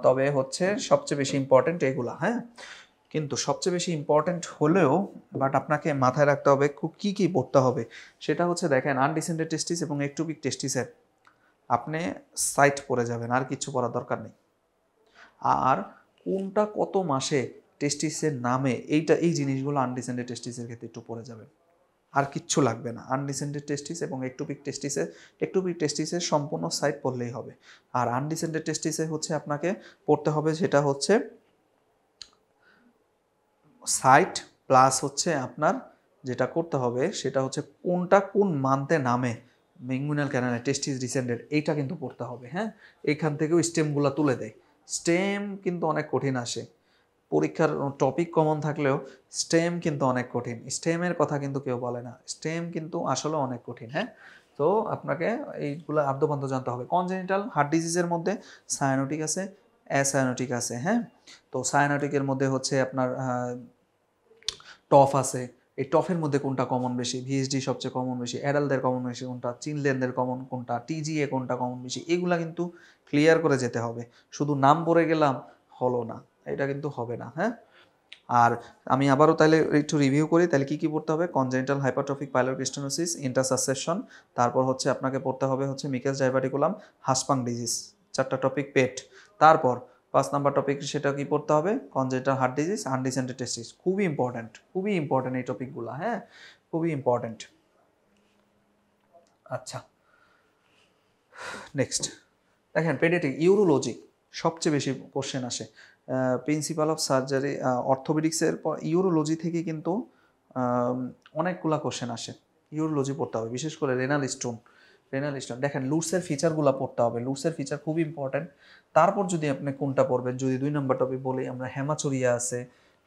তবে হচ্ছে সবচেয়ে বেশি ইম্পর্ট্যান্ট এগুলা, হ্যাঁ। কিন্তু সবচেয়ে বেশি ইম্পর্ট্যান্ট হলেও বাট আপনাকে মাথায় রাখতে হবে কী কী পড়তে হবে। সেটা হচ্ছে দেখেন আনডিসেন্টেড টেস্টিস এবং একটোপিক টেস্টিসের আপনি সাইট পড়ে যাবেন, আর কিছু পড়ার দরকার নেই। আর কোনটা কত মাসে টেস্টিসের নামে, এই জিনিসগুলো আনডিসেন্টেড টেস্টিসের ক্ষেত্রে একটু পড়ে যাবেন, আর কিচ্ছু লাগবে না। আনডিসেন্টেড টেস্টিস এবং একটোপিক টেস্টিসের সম্পূর্ণ সাইট পড়লেই হবে। আর আনডিসেন্টেড টেস্টিসে হচ্ছে আপনাকে পড়তে হবে যেটা হচ্ছে সাইট প্লাস হচ্ছে আপনার যেটা করতে হবে সেটা হচ্ছে কোনটা কোন মান্থে নামে ইনগুইনাল ক্যানালে টেস্টিস ডিসেন্ডেড, এইটা কিন্তু পড়তে হবে, হ্যাঁ। এইখান থেকেও স্টেমগুলো তুলে দেয়। স্টেম কিন্তু অনেক কঠিন আসে, পরীক্ষার টপিক কমন থাকলেও স্টেম কিন্তু অনেক কঠিন। স্টেমের কথা কিন্তু কেউ বলে না, স্টেম কিন্তু আসলে অনেক কঠিন, হ্যাঁ। তো আপনাকে এইগুলো আদ্যপান্ত জানতে হবে। কনজেনিটাল হার্ট ডিজিজের মধ্যে সায়ানোটিক আছে, অ্যাসায়ানোটিক আছে, হ্যাঁ। তো সায়ানোটিকের মধ্যে হচ্ছে আপনার টফ আছে। এই টফের মধ্যে কোনটা কমন বেশি? ভিএসডি সবচেয়ে কমন বেশি, অ্যাডাল্টদের কমন বেশি কোনটা, চিলড্রেনদের কমন কোনটা, টিজিএ কোনটা কমন বেশি, এগুলা কিন্তু ক্লিয়ার করে যেতে হবে। শুধু নাম পড়ে গেলাম হলো না, এটা কিন্তু হবে না, হ্যাঁ। আর আমি আবারও তাহলে একটু রিভিউ করি, তাহলে কী কী পড়তে হবে? কনজেনিটাল হাইপারট্রফিক পাইলোরিক স্টেনোসিস, ইন্টারসাসেশন, তারপর হচ্ছে আপনাকে পড়তে হবে হচ্ছে মিকেলস ডাইভার্টিকুলাম, হাসপাং ডিজিজ, 4টা টপিক পেট। তারপর 5 নাম্বার টপিক সেটা কি পড়তে হবে? কনজেনিটাল হার্ট ডিজিজ, আনডিসেন্টেড টেস্টিস, খুবই ইম্পর্ট্যান্ট এই টপিকগুলো, হ্যাঁ, খুবই ইম্পর্ট্যান্ট। আচ্ছা, নেক্সট দেখেন পেডিয়াট্রিক ইউরোলজি সবচেয়ে বেশি কোশ্চেন আসে। প্রিন্সিপাল অফ সার্জারি অর্থোপেডিক্সের পর ইউরোলজি থেকে কিন্তু অনেকগুলা কোশ্চেন আসে। ইউরোলজি পড়তে হবে, বিশেষ করে রেনাল স্টোন। দেখেন লুটসের ফিচারগুলো পড়তে হবে, লুটসের ফিচার খুব ইম্পর্ট্যান্ট। তারপর যদি আপনি কোনটা পড়বেন, যদি 2 নম্বর টপিক বলি আমরা, হেমাচুরিয়া আছে।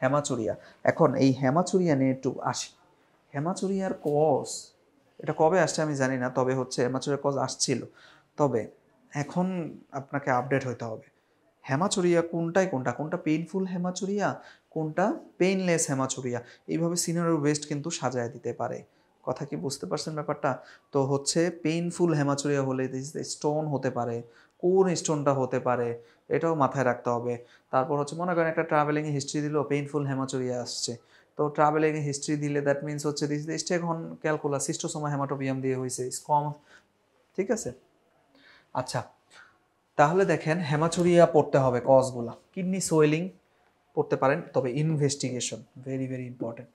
হেমাচুরিয়া, এখন এই হেমাচুরিয়া নিয়ে একটু আসি। হেমাচুরিয়ার কজ এটা কবে আসছে আমি জানি না, তবে হচ্ছে হেমাচুরিয়ার কজ আসছিল, তবে এখন আপনাকে আপডেট হতে হবে। হেমাচুরিয়া কোনটা পেইনফুল হেমাচুরিয়া, কোনটা পেইনলেস হেমাচুরিয়া, এইভাবে সিনারিও বেসড কিন্তু সাজায় দিতে পারে। কথা কি বুঝতে পারছেন ব্যাপারটা? তো হচ্ছে পেইনফুল হেমাচুরিয়া হলে স্টোন হতে পারে, কোন স্টোনটা হতে পারে এটাও মাথায় রাখতে হবে। তারপর হচ্ছে মনে করেন একটা ট্রাভেলিংয়ে হিস্ট্রি দিল, পেইনফুল হেমাচুরিয়া আসছে, তো ট্রাভেলিংয়ে হিস্ট্রি দিলে দ্যাট মিনস হচ্ছে দিস স্টেগন ক্যালকুলাস সিস্টোসোমা হেমাটোবিয়াম দিয়ে হয়েছে স্কম। ঠিক আছে, আচ্ছা তাহলে দেখেন হেমাচুরিয়া পড়তে হবে কজগুলা। কিডনি সোয়েলিং পড়তে পারেন, তবে ইনভেস্টিগেশন ভেরি ভেরি ইম্পর্টেন্ট।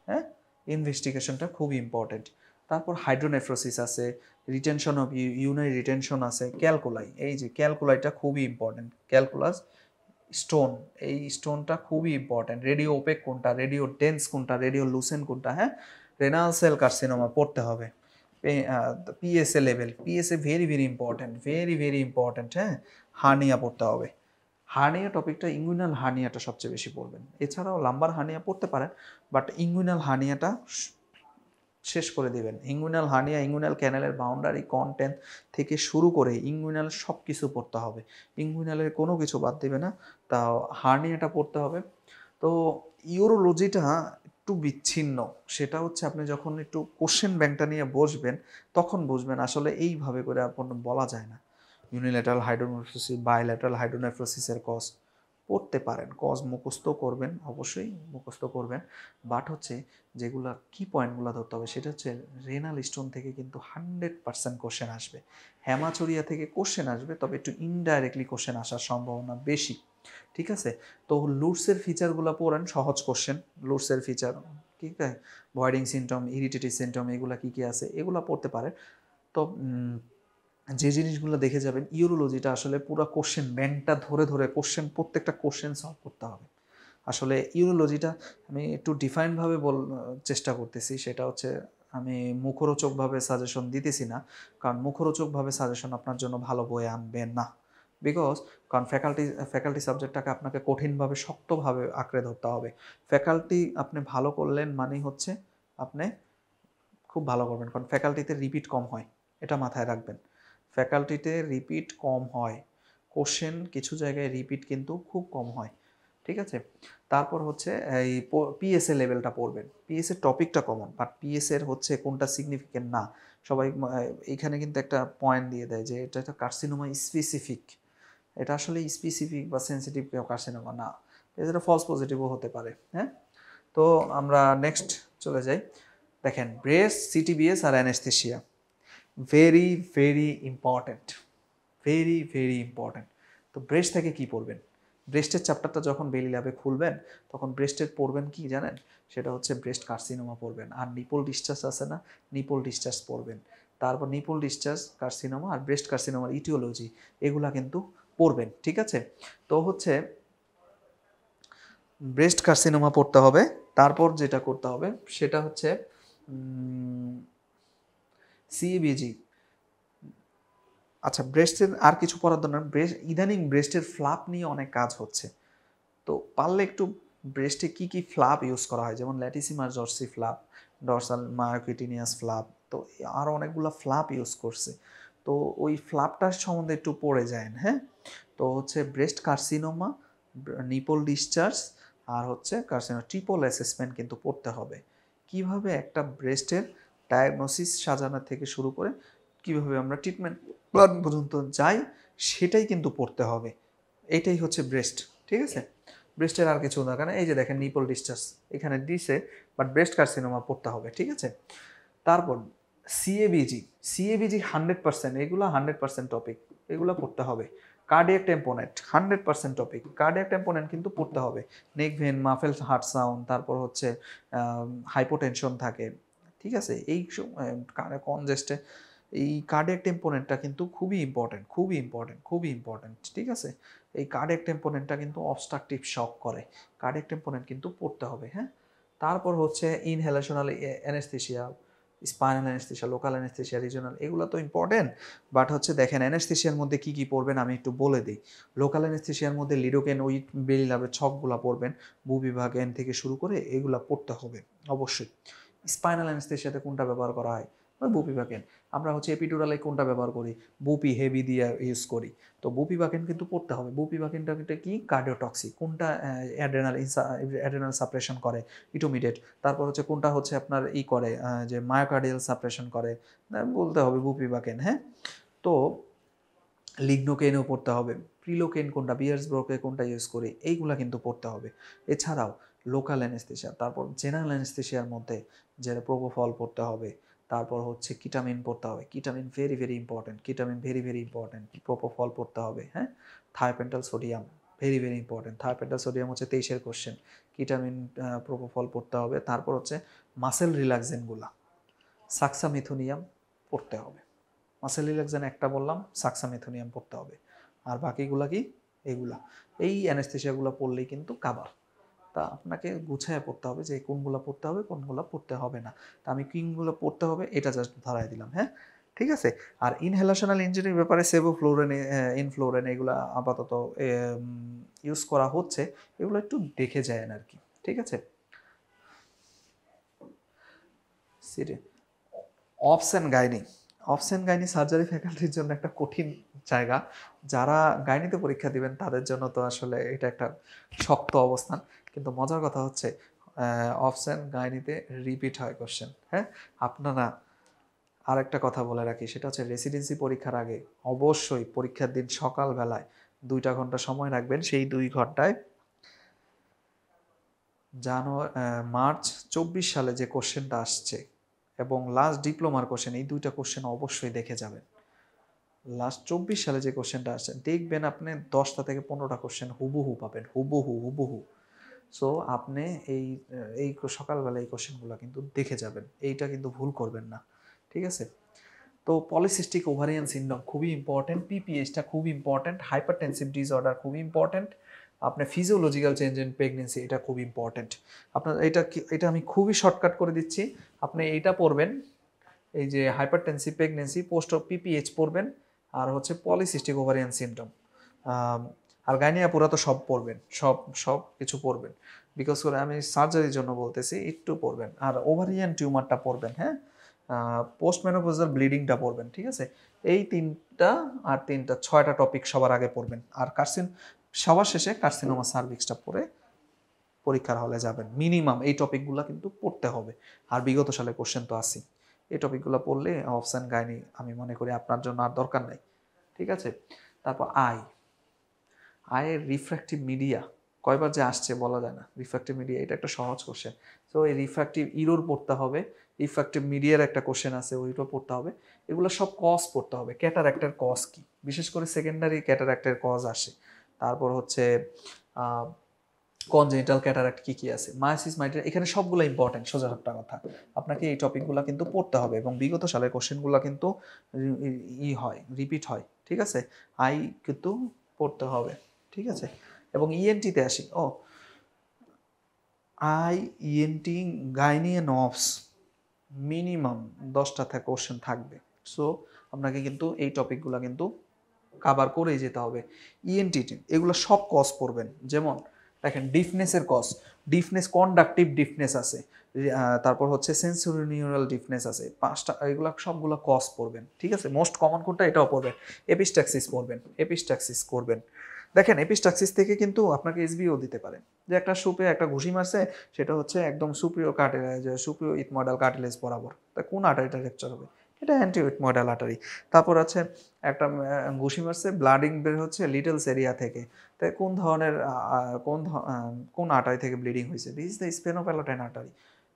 হ্যাঁ, ইনভেস্টিগেশনটা খুব ইম্পর্টেন্ট। তারপর হাইড্রোনেফ্রোসিস আছে, রিটেনশন অফ ইউনারি রিটেনশন আছে, ক্যালকুলাই, এই যে ক্যালকুলাইটা খুবই ইম্পর্টেন্ট, ক্যালকুলাস স্টোন, এই স্টোনটা খুবই ইম্পর্টেন্ট। রেডিও ওপেক কোনটা, রেডিও ডেন্স কোনটা, রেডিও লুসেন কোনটা। হ্যাঁ, রেনাল সেল কার্সিনোমা পড়তে হবে, PSA level, PSA very very important, very very important. হ্যাঁ, হার্নিয়া পড়তে হবে, হার্নিয়া টপিকটা ইঙ্গুইনাল হার্নিয়াটা সবচেয়ে বেশি পড়বেন, এছাড়াও লাম্বার হার্নিয়া পড়তে পারেন, বাট ইঙ্গুইনাল হার্নিয়াটা শেষ করে দিবেন। ইঙ্গুইনাল হার্নিয়া, ইঙ্গুইনাল ক্যানেলের বাউন্ডারি কন্টেন্ট থেকে শুরু করে ইঙ্গুইনাল সব কিছু পড়তে হবে, ইঙ্গুইনালের কোনো কিছু বাদ দিবে না, তা হার্নিয়াটা পড়তে হবে। তো ইউরোলজিটা একটু বিচ্ছিন্ন, সেটা হচ্ছে আপনি যখন একটু কোশ্চেন ব্যাংকটা নিয়ে বসবেন তখন বুঝবেন আসলে এইভাবে করে আপনার বলা যায় না। ইউনিল্যাটারাল হাইড্রোনেফ্রোসিস, বাইল্যাটারাল হাইড্রোনেফ্রোসিসের কজ পড়তে পারেন, কজ মুখস্থ করবেন, অবশ্যই মুখস্থ করবেন, বাট হচ্ছে যেগুলো কি পয়েন্টগুলো ধরতে হবে সেটা হচ্ছে রেনাল স্টোন থেকে কিন্তু 100% কোশ্চেন আসবে, হেমাচুরিয়া থেকে কোশ্চেন আসবে, তবে একটু ইনডাইরেক্টলি কোশ্চেন আসার সম্ভাবনা বেশি। ঠিক আছে, তো লুটসের ফিচারগুলো পড়েন, সহজ কোশ্চেন, লুটসের ফিচার ঠিক আছে, ভয়েডিং সিমটম, ইরিটেটিভ সিমটম, এগুলো কী কী আছে এগুলো পড়তে পারেন। তো যে জিনিসগুলো দেখে যাবেন, ইউরোলজিটা আসলে পুরো কোশ্চেন ব্যাংকটা ধরে ধরে কোশ্চেন, প্রত্যেকটা কোশ্চেন সলভ করতে হবে। আসলে ইউরোলজিটা আমি একটু ডিফাইনভাবে চেষ্টা করতেছি, সেটা হচ্ছে আমি মুখরোচকভাবে সাজেশন দিতেছি না, কারণ মুখরোচকভাবে সাজেশন আপনার জন্য ভালো বই আনবে না। বিকজ কারণ ফ্যাকাল্টি সাবজেক্টটাকে আপনাকে কঠিনভাবে শক্তভাবে আঁকড়ে ধরতে হবে। ফ্যাকাল্টি আপনি ভালো করলেন মানেই হচ্ছে আপনি খুব ভালো করবেন, কারণ ফ্যাকাল্টিতে রিপিট কম হয়, এটা মাথায় রাখবেন। ফ্যাকাল্টিতে রিপিট কম হয়, কোশ্চেন কিছু জায়গায় রিপিট কিন্তু খুব কম হয়। ঠিক আছে, তারপর হচ্ছে এই পিএসএ লেভেলটা পড়বেন, পিএসএ টপিকটা কমন, বাট পিএসএর হচ্ছে কোনটা সিগনিফিকেন্ট না, সবাই এইখানে কিন্তু একটা পয়েন্ট দিয়ে দেয় যে এটা একটা কার্সিনোমা স্পেসিফিক, এটা আসলে স্পেসিফিক বা সেন্সিটিভ কার্সিনোমা না, এটা ফলস পজিটিভও হতে পারে। হ্যাঁ, তো আমরা নেক্সট চলে যাই। দেখেন ব্রেস্ট, সিটিবিএস আর anaesthesia very very important, very very important. তো ব্রেস্ট থেকে কি পড়বেন, ব্রেস্টের চ্যাপ্টারটা যখন বেলি ল্যাবে খুলবেন তখন ব্রেস্টের পড়বেন কি জানেন, সেটা হচ্ছে ব্রেস্ট কার্সিনোমা পড়বেন, আর নিপল ডিসচার্জ আছে না, নিপল ডিসচার্জ পড়বেন, তারপর নিপল ডিসচার্জ, কার্সিনোমা আর ব্রেস্ট কার্সিনোমার ইটিওলজি এগুলা কিন্তু পড়বেন। ঠিক আছে, তো হচ্ছে ব্রেস্ট কার্সিনোমা পড়তে হবে, তারপর যেটা করতে হবে সেটা হচ্ছে সিবিজি। আচ্ছা, ব্রেস্টের আর কিছু পড়ার দরকার, ইদানিং ব্রেস্টের ফ্লাপ নিয়ে অনেক কাজ হচ্ছে, তো পারলে একটু ব্রেস্টে কি কি ফ্লাপ ইউজ করা হয়, যেমন ল্যাটিসিমার জর্সি ফ্লাপ, ডরসাল মায়োকিটিনিয়াস ফ্লাপ, তো আরও অনেকগুলো ফ্লাপ ইউজ করছে, তো ওই ফ্লাপটার সম্বন্ধে একটু পড়ে যায়। হ্যাঁ, তো হচ্ছে ব্রেস্ট কার্সিনোমা, নিপল ডিসচার্জ আর হচ্ছে কার্সিনোমা ট্রিপল অ্যাসেসমেন্ট কিন্তু পড়তে হবে, কিভাবে একটা ব্রেস্টের ডায়াগনোসিস সাজানো থেকে শুরু করে কিভাবে আমরা ট্রিটমেন্ট প্ল্যান পর্যন্ত যাই সেটাই কিন্তু পড়তে হবে, এইটাই হচ্ছে ব্রেস্ট। ঠিক আছে, ব্রেস্টের আর কিছু দরকার না, এই যে দেখেন নিপল ডিসচার্জ এখানে দিছে, বাট ব্রেস্ট কার্সিনোমা পড়তে হবে। ঠিক আছে, তারপর সিএবিজি, সিএবিজি 100%, এগুলো 100% টপিক, এগুলো পড়তে হবে। কার্ডিয়াক টেম্পোনেন্ট 100% টপিক, কার্ডিয়াক টেম্পোনেন্ট কিন্তু পড়তে হবে, নেক ভেন, মাফেল হার্ট সাউন্ড, তারপর হচ্ছে হাইপোটেনশন থাকে। ঠিক আছে, এই কনজেস্টে এই কার্ডিয়াক টেম্পোনেন্টটা কিন্তু খুবই ইম্পর্টেন্ট, খুবই ইম্পর্টেন্ট, খুবই ইম্পর্টেন্ট। ঠিক আছে, এই কার্ডিয়াক টেম্পোনেন্টটা কিন্তু অবস্ট্রাকটিভ শক করে, কার্ডিয়াক টেম্পোনেন্ট কিন্তু পড়তে হবে। হ্যাঁ, তারপর হচ্ছে inhalational anaesthesia, spinal anaesthesia, local anaesthesia, regional, এগুলো তো ইম্পর্টেন্ট, বাট হচ্ছে দেখেন অ্যানেস্থেশিয়ার মধ্যে কী কী পড়বেন আমি একটু বলে দিই। লোকাল অ্যানেস্থেশিয়ার মধ্যে লিডোকেন, ওই বেলি লাভের ছকগুলো পড়বেন, ভূবিভাগ এন থেকে শুরু করে এগুলো পড়তে হবে অবশ্যই। স্পাইনাল অ্যানেস্থেশিয়াতে কোনটা ব্যবহার করা হয়, ওই বুপিভাকেন। আমরা হচ্ছে এপিডুরালে কোনটা ব্যবহার করি? বুপি হেভি দিয়ে ইউজ করি। তো বুপিভাকেন কিন্তু পড়তে হবে। বুপিভাকেনটা কি? কার্ডিওটক্সিক। কোনটা অ্যাড্রেনাল সাপ্রেশন করে? ইটোমিডেট। তারপর হচ্ছে কোনটা হচ্ছে আপনার করে যে মায়োকার্ডিয়াল সাপ্রেশন করে? বলতে হবে বুপিভাকেন, হ্যাঁ? তো লিগনোকেনও পড়তে হবে। প্রিলোকেন কোনটা? বিয়ার্সব্রোকে কোনটা ইউজ করি? এইগুলা কিন্তু পড়তে হবে। এছাড়াও লোকাল অ্যানেস্থেসিয়া, তারপর জেনারেল অ্যানেস্থেসিয়ার মধ্যে যে প্রোপোফল পড়তে হবে, তারপর হচ্ছে কিটামিন পড়তে হবে। Ketamine very very important, ketamine very very important. Propofol পড়তে হবে, হ্যাঁ? Thiopental sodium very very important. Thiopental sodium হচ্ছে 23-এর কোশ্চেন। কিটামিন, প্রোপোফল পড়তে হবে। তারপর হচ্ছে মাসেল রিল্যাক্সেন্টগুলা, সাক্সামিথোনিয়াম পড়তে হবে। মাসেল রিল্যাক্সেন্ট একটা বললাম, সাক্সামিথোনিয়াম পড়তে হবে। আর বাকিগুলা কি? এইগুলা, এই অ্যানেস্থেসিয়াগুলো পড়লেই কিন্তু কাভার। তা আপনাকে গুছায় পড়তে হবে যে কোনগুলো পড়তে হবে, কোনগুলো পড়তে হবে না। তা আমি কোনগুলো পড়তে হবে এটা জাস্ট ধরাই দিলাম, হ্যাঁ? ঠিক আছে। আর ইনহেলেশনাল ইঞ্জিনির ব্যাপারে সেভোফ্লোরেন, ইনফ্লোরেন এগুলো আপাতত ইউজ করা হচ্ছে, এগুলো একটু দেখে যায় আর কি। ঠিক আছে। Obs and gynae, obs and gynae surgery ফ্যাকাল্টির জন্য একটা কঠিন জায়গা। যারা গাইনিতে পরীক্ষা দিবেন তাদের জন্য তো আসলে এটা একটা শক্ত অবস্থান। কিন্তু মজার কথা হচ্ছে অবস অ্যান্ড গাইনিতে রিপিট হয় কোশ্চেন, হ্যাঁ? আপনারা আর একটা কথা বলে রাখি, সেটা হচ্ছে রেসিডেন্সি পরীক্ষার আগে অবশ্যই পরীক্ষার দিন সকালবেলায় 2টা ঘন্টা সময় রাখবেন। সেই 2 ঘন্টায় মার্চ 24 সালে যে কোশ্চেনটা আসছে এবং লাস্ট ডিপ্লোমার কোশ্চেন, এই 2টা কোশ্চেন অবশ্যই দেখে যাবেন। লাস্ট 24 সালে যে কোশ্চেনটা আসছে দেখবেন আপনি 10টা থেকে 15টা কোশ্চেন হুবহু পাবেন, হুবহু হুবহু। সো আপনি এই সকালবেলা এই কোশ্চেনগুলো কিন্তু দেখে যাবেন, এইটা কিন্তু ভুল করবেন না। ঠিক আছে। তো পলিসিস্টিক ওভারিয়ান সিনড্রোম খুবই ইম্পর্টেন্ট, পিপিএইচটা খুব ইম্পর্টেন্ট, হাইপারটেনসিভ ডিসঅর্ডার খুব ইম্পর্টেন্ট, আপনার ফিজিওলজিক্যাল চেঞ্জ ইন প্রেগনেন্সি এটা খুব ইম্পর্টেন্ট। আপনার এটা আমি খুবই শর্টকাট করে দিচ্ছি। আপনি এইটা পড়বেন, এই যে hypertensive pregnancy, post of PPH পড়বেন, আর হচ্ছে পলিসিস্টিক ওভারিয়ান সিনড্রোম। আর গাইনিয়া পুরা তো সব পড়বেন, সব সব কিছু পড়বেন। বিকজ করে আমি সার্জারির জন্য বলতেছি, একটু পড়বেন। আর ওভারিয়ান টিউমারটা পড়বেন, হ্যাঁ? পোস্ট মেনোপজাল ব্লিডিংটা পড়বেন। ঠিক আছে। এই 3টা আর 3টা 6টা টপিক সবার আগে পড়বেন। আর সবার শেষে কার্সিনোমা সার্ভিক্সটা পড়ে পরীক্ষার হলে যাবেন। মিনিমাম এই টপিকগুলো কিন্তু পড়তে হবে। আর বিগত সালে কোশ্চেন তো আসি, এই টপিকগুলো পড়লে অপশন গাইনি আমি মনে করি আপনার জন্য আর দরকার নাই। ঠিক আছে। তারপর আয়ের রিফ্র্যাক্টিভ মিডিয়া কয়বার যে আসছে বলা যায় না। রিফ্র্যাক্টিভ মিডিয়া এটা একটা সহজ কোশ্চেন। তো এই রিফ্র্যাক্টিভ ইরোর পড়তে হবে, রিফ্র্যাক্টিভ মিডিয়ার একটা কোশ্চেন আছে ওইটাও পড়তে হবে। এগুলো সব কজ পড়তে হবে। ক্যাটারাক্টের কজ কি, বিশেষ করে সেকেন্ডারি ক্যাটারাক্টের কজ আসে। তারপর হচ্ছে কনজেনিটাল ক্যাটারাক্ট কি কি আছে, মায়োসিস মাইটিস, এখানে সবগুলো ইম্পর্টেন্ট। সোজা সাপটা কথা, আপনাকে এই টপিকগুলো কিন্তু পড়তে হবে এবং বিগত সালের কোশ্চেনগুলো কিন্তু রিপিট হয়। ঠিক আছে। কিন্তু পড়তে হবে। ঠিক আছে। এবং ইএনটিতে আসি, ENT, gynae and obs minimum 10টা কোশ্চেন থাকবে। সো আপনাকে কিন্তু এই টপিকগুলো কিন্তু কাভার করেই যেতে হবে। ইএনটি এগুলো সব কজ পড়বেন। যেমন দেখেন ডিফনেসের কজ, ডিফনেস কন্ডাকটিভ ডিফনেস আছে, তারপর হচ্ছে সেন্সরি নিউরাল ডিফনেস আছে, 5টা, এগুলো সবগুলো কজ পড়বেন। ঠিক আছে। মোস্ট কমন কোনটা এটাও পড়বেন। এপিস্ট্যাক্সিস পড়বেন, এপিস্ট্যাক্সিস করবেন। দেখেন এপিস্ট্যাক্সিস থেকে কিন্তু আপনাকে এসবিও দিতে পারে, যে একটা সুপে একটা ঘুষি মারছে, সেটা হচ্ছে একদম সুপিও কার্টিলেজ, সুপিও ইথময়েডাল কার্টিলেজ বরাবর, তা কোন আর্টারিটা ফ্র্যাকচার হবে? এটা অ্যান্টি ইথময়েডাল আর্টারি। তারপর আছে একটা ঘুষি মারছে, ব্লাডিং বের হচ্ছে লিটলস এরিয়া থেকে, তাই কোন ধরনের কোন আর্টারি থেকে ব্লিডিং হয়েছে? This is the sphenopalatine artery.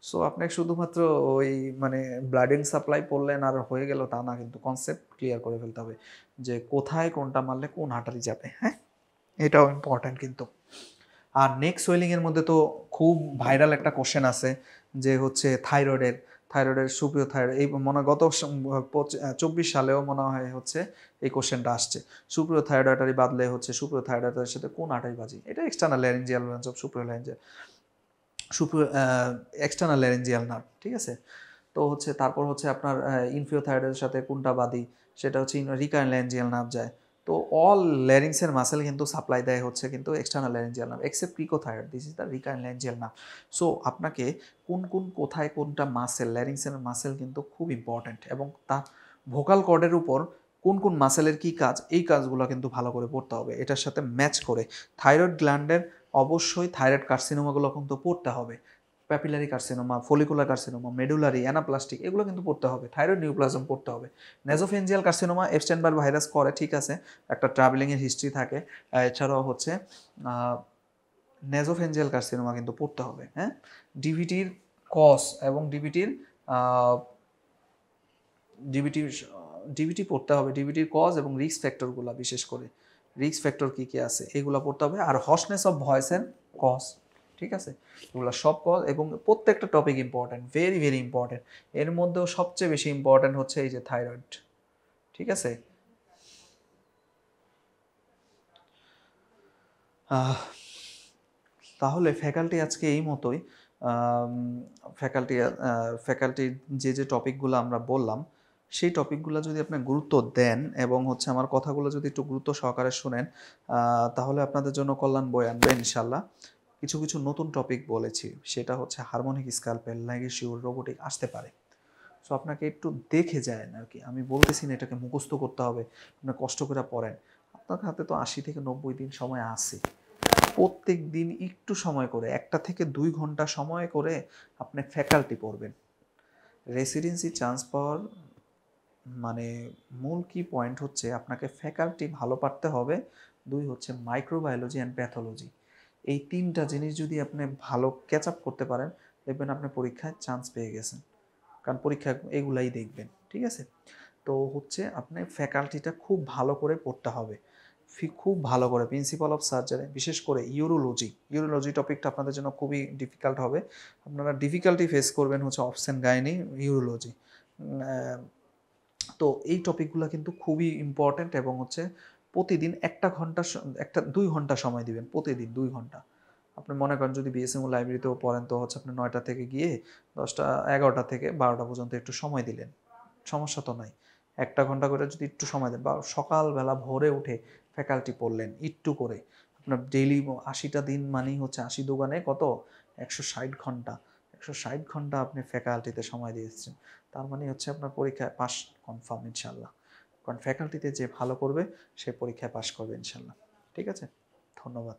So আপনাকে শুধুমাত্র ওই মানে ব্লাডিং সাপ্লাই পড়লেন আর হয়ে গেল তা না, কিন্তু কনসেপ্ট ক্লিয়ার করে ফেলতে হবে যে কোথায় কোনটা মারলে কোন আর্টারি যাবে, হ্যাঁ? এটাও ইম্পর্ট্যান্ট কিন্তু। আর নেক সোয়েলিংয়ের মধ্যে তো খুব ভাইরাল একটা কোশ্চেন আছে, যে হচ্ছে থাইরয়েডের সুপিও থাইরয়েড, এই মনে হয় গত 24 সালেও মনে হয় হচ্ছে এই কোশ্চেনটা আসছে। সুপিও থাইরয়েড আর্টারি বাদলে হচ্ছে সুপিও থাইরয়েড আর্টারির সাথে কোন আর্টারি বাজি? এটা external laryngeal branch of superior laryngeal, external laryngeal nerve. ঠিক আছে। তো হচ্ছে তারপর হচ্ছে আপনার ইনফিও থাইরয়েডের সাথে কোনটা বাদি? সেটা হচ্ছে রিকারেন্ট ল্যারিঞ্জিয়াল নার্ভ যায়। তো অল ল্যারিংসের মাসেল কিন্তু সাপ্লাই দেয় হচ্ছে কিন্তু external laryngeal nerve except cricothyroid, this is the recurrent laryngeal nerve. So আপনাকে কোথায় কোনটা মাসেল, ল্যারিংসের মাসেল কিন্তু খুব ইম্পর্ট্যান্ট, এবং তার ভোকাল কর্ডের উপর কোন মাসেলের কী কাজ, এই কাজগুলো কিন্তু ভালো করে পড়তে হবে। এটার সাথে ম্যাচ করে থাইরয়েড গ্ল্যান্ডের অবশ্যই থাইরয়েড কার্সিনোমাগুলো কিন্তু পড়তে হবে। Papillary carcinoma, follicular carcinoma, medullary, anaplastic, এগুলো কিন্তু পড়তে হবে। থাইরয়েড নিউপ্লাজম পড়তে হবে। নেজোফেঞ্জিয়াল কার্সিনোমা এপস্টেইন-বার ভাইরাস করে, ঠিক আছে, একটা ট্রাভেলিংয়ের হিস্ট্রি থাকে। এছাড়াও হচ্ছে নেজোফেঞ্জিয়াল কার্সিনোমা কিন্তু পড়তে হবে। হ্যাঁ, ডিভিটির কজ এবং ডিভিটির ডিভিটি পড়তে হবে। ডিভিটির কজ এবং রিস্ক ফ্যাক্টরগুলো, বিশেষ করে রিস্ক ফ্যাক্টর কী কী আছে এগুলো পড়তে হবে। আর হর্সনেস অফ ভয়েসের কজ, ঠিক আছে, এগুলো সব কজ, এবং প্রত্যেকটা topic important, very very important. এর মধ্যেও সবচেয়ে বেশি ইম্পর্ট্যান্ট হচ্ছে এই যে থাইরয়েড, ঠিক আছে। তাহলে ফ্যাকাল্টি আজকে এই মতোই। ফ্যাকাল্টির যে টপিকগুলো আমরা বললাম, সেই টপিকগুলো যদি আপনি গুরুত্ব দেন এবং হচ্ছে আমার কথাগুলো যদি একটু গুরুত্ব সহকারে শুনেন, তাহলে আপনাদের জন্য কল্যাণ বয়ে আনবে ইনশাল্লাহ। কিছু কিছু নতুন টপিক বলেছি, সেটা হচ্ছে হারমোনিক স্ক্যালপেল, ল্যাঙ্গুয়েজ, রোবোটিক আসতে পারে। সো আপনাকে একটু দেখে যান আর কি, আমি বলতেছি না এটাকে মুখস্থ করতে হবে, আপনি কষ্ট করে পড়েন। আপনার হাতে তো 80 থেকে 90 দিন সময় আছে। প্রত্যেক দিন একটু সময় করে 1 থেকে 2 ঘন্টা সময় করে আপনি ফ্যাকাল্টি পড়বেন। রেসিডেন্সি চান্স পাওয়ার মানে মূল কি পয়েন্ট হচ্ছে আপনাকে ফ্যাকাল্টি ভালো পারতে হবে। 2 হচ্ছে মাইক্রোবায়োলজি অ্যান্ড প্যাথোলজি। এই 3টা জিনিস যদি আপনি ভালো ক্যাচ আপ করতে পারেন, দেখবেন আপনি পরীক্ষায় চান্স পেয়ে গেছেন, কারণ পরীক্ষা এগুলাই দেখবেন, ঠিক আছে। তো হচ্ছে আপনি ফ্যাকাল্টিটা খুব ভালো করে পড়তে হবে, খুব ভালো করে। প্রিন্সিপাল অফ সার্জারি, বিশেষ করে ইউরোলজি টপিকটা আপনাদের জন্য খুবই ডিফিকাল্ট হবে। আপনারা ডিফিকাল্টি ফেস করবেন হচ্ছে অবসেন গাইনি, ইউরোলজি। তো এই টপিকগুলো কিন্তু খুবই ইম্পর্ট্যান্ট, এবং হচ্ছে প্রতিদিন 2 ঘন্টা সময় দিবেন, প্রতিদিন 2 ঘন্টা। আপনি মনে করেন যদি বিএসএমও লাইব্রেরিতেও পড়েন, তো হচ্ছে আপনি 9টা থেকে গিয়ে 11টা থেকে 12টা পর্যন্ত একটু সময় দিলেন, সমস্যা তো নাই। 1 ঘন্টা করে যদি একটু সময় দেন, বা সকালবেলা ভোরে উঠে ফ্যাকাল্টি পড়লেন একটু করে, আপনার ডেইলি 80টা দিন মানেই হচ্ছে 80 দুগুণে কত, 160 ঘন্টা। 160 ঘন্টা আপনি ফ্যাকাল্টিতে সময় দিয়েছেন, তার মানে হচ্ছে আপনার পরীক্ষায় পাস কনফার্ম ইনশাল্লাহ। কারণ ফ্যাকাল্টিতে যে ভালো করবে সে পরীক্ষায় পাস করবে ইনশাল্লাহ। ঠিক আছে, ধন্যবাদ।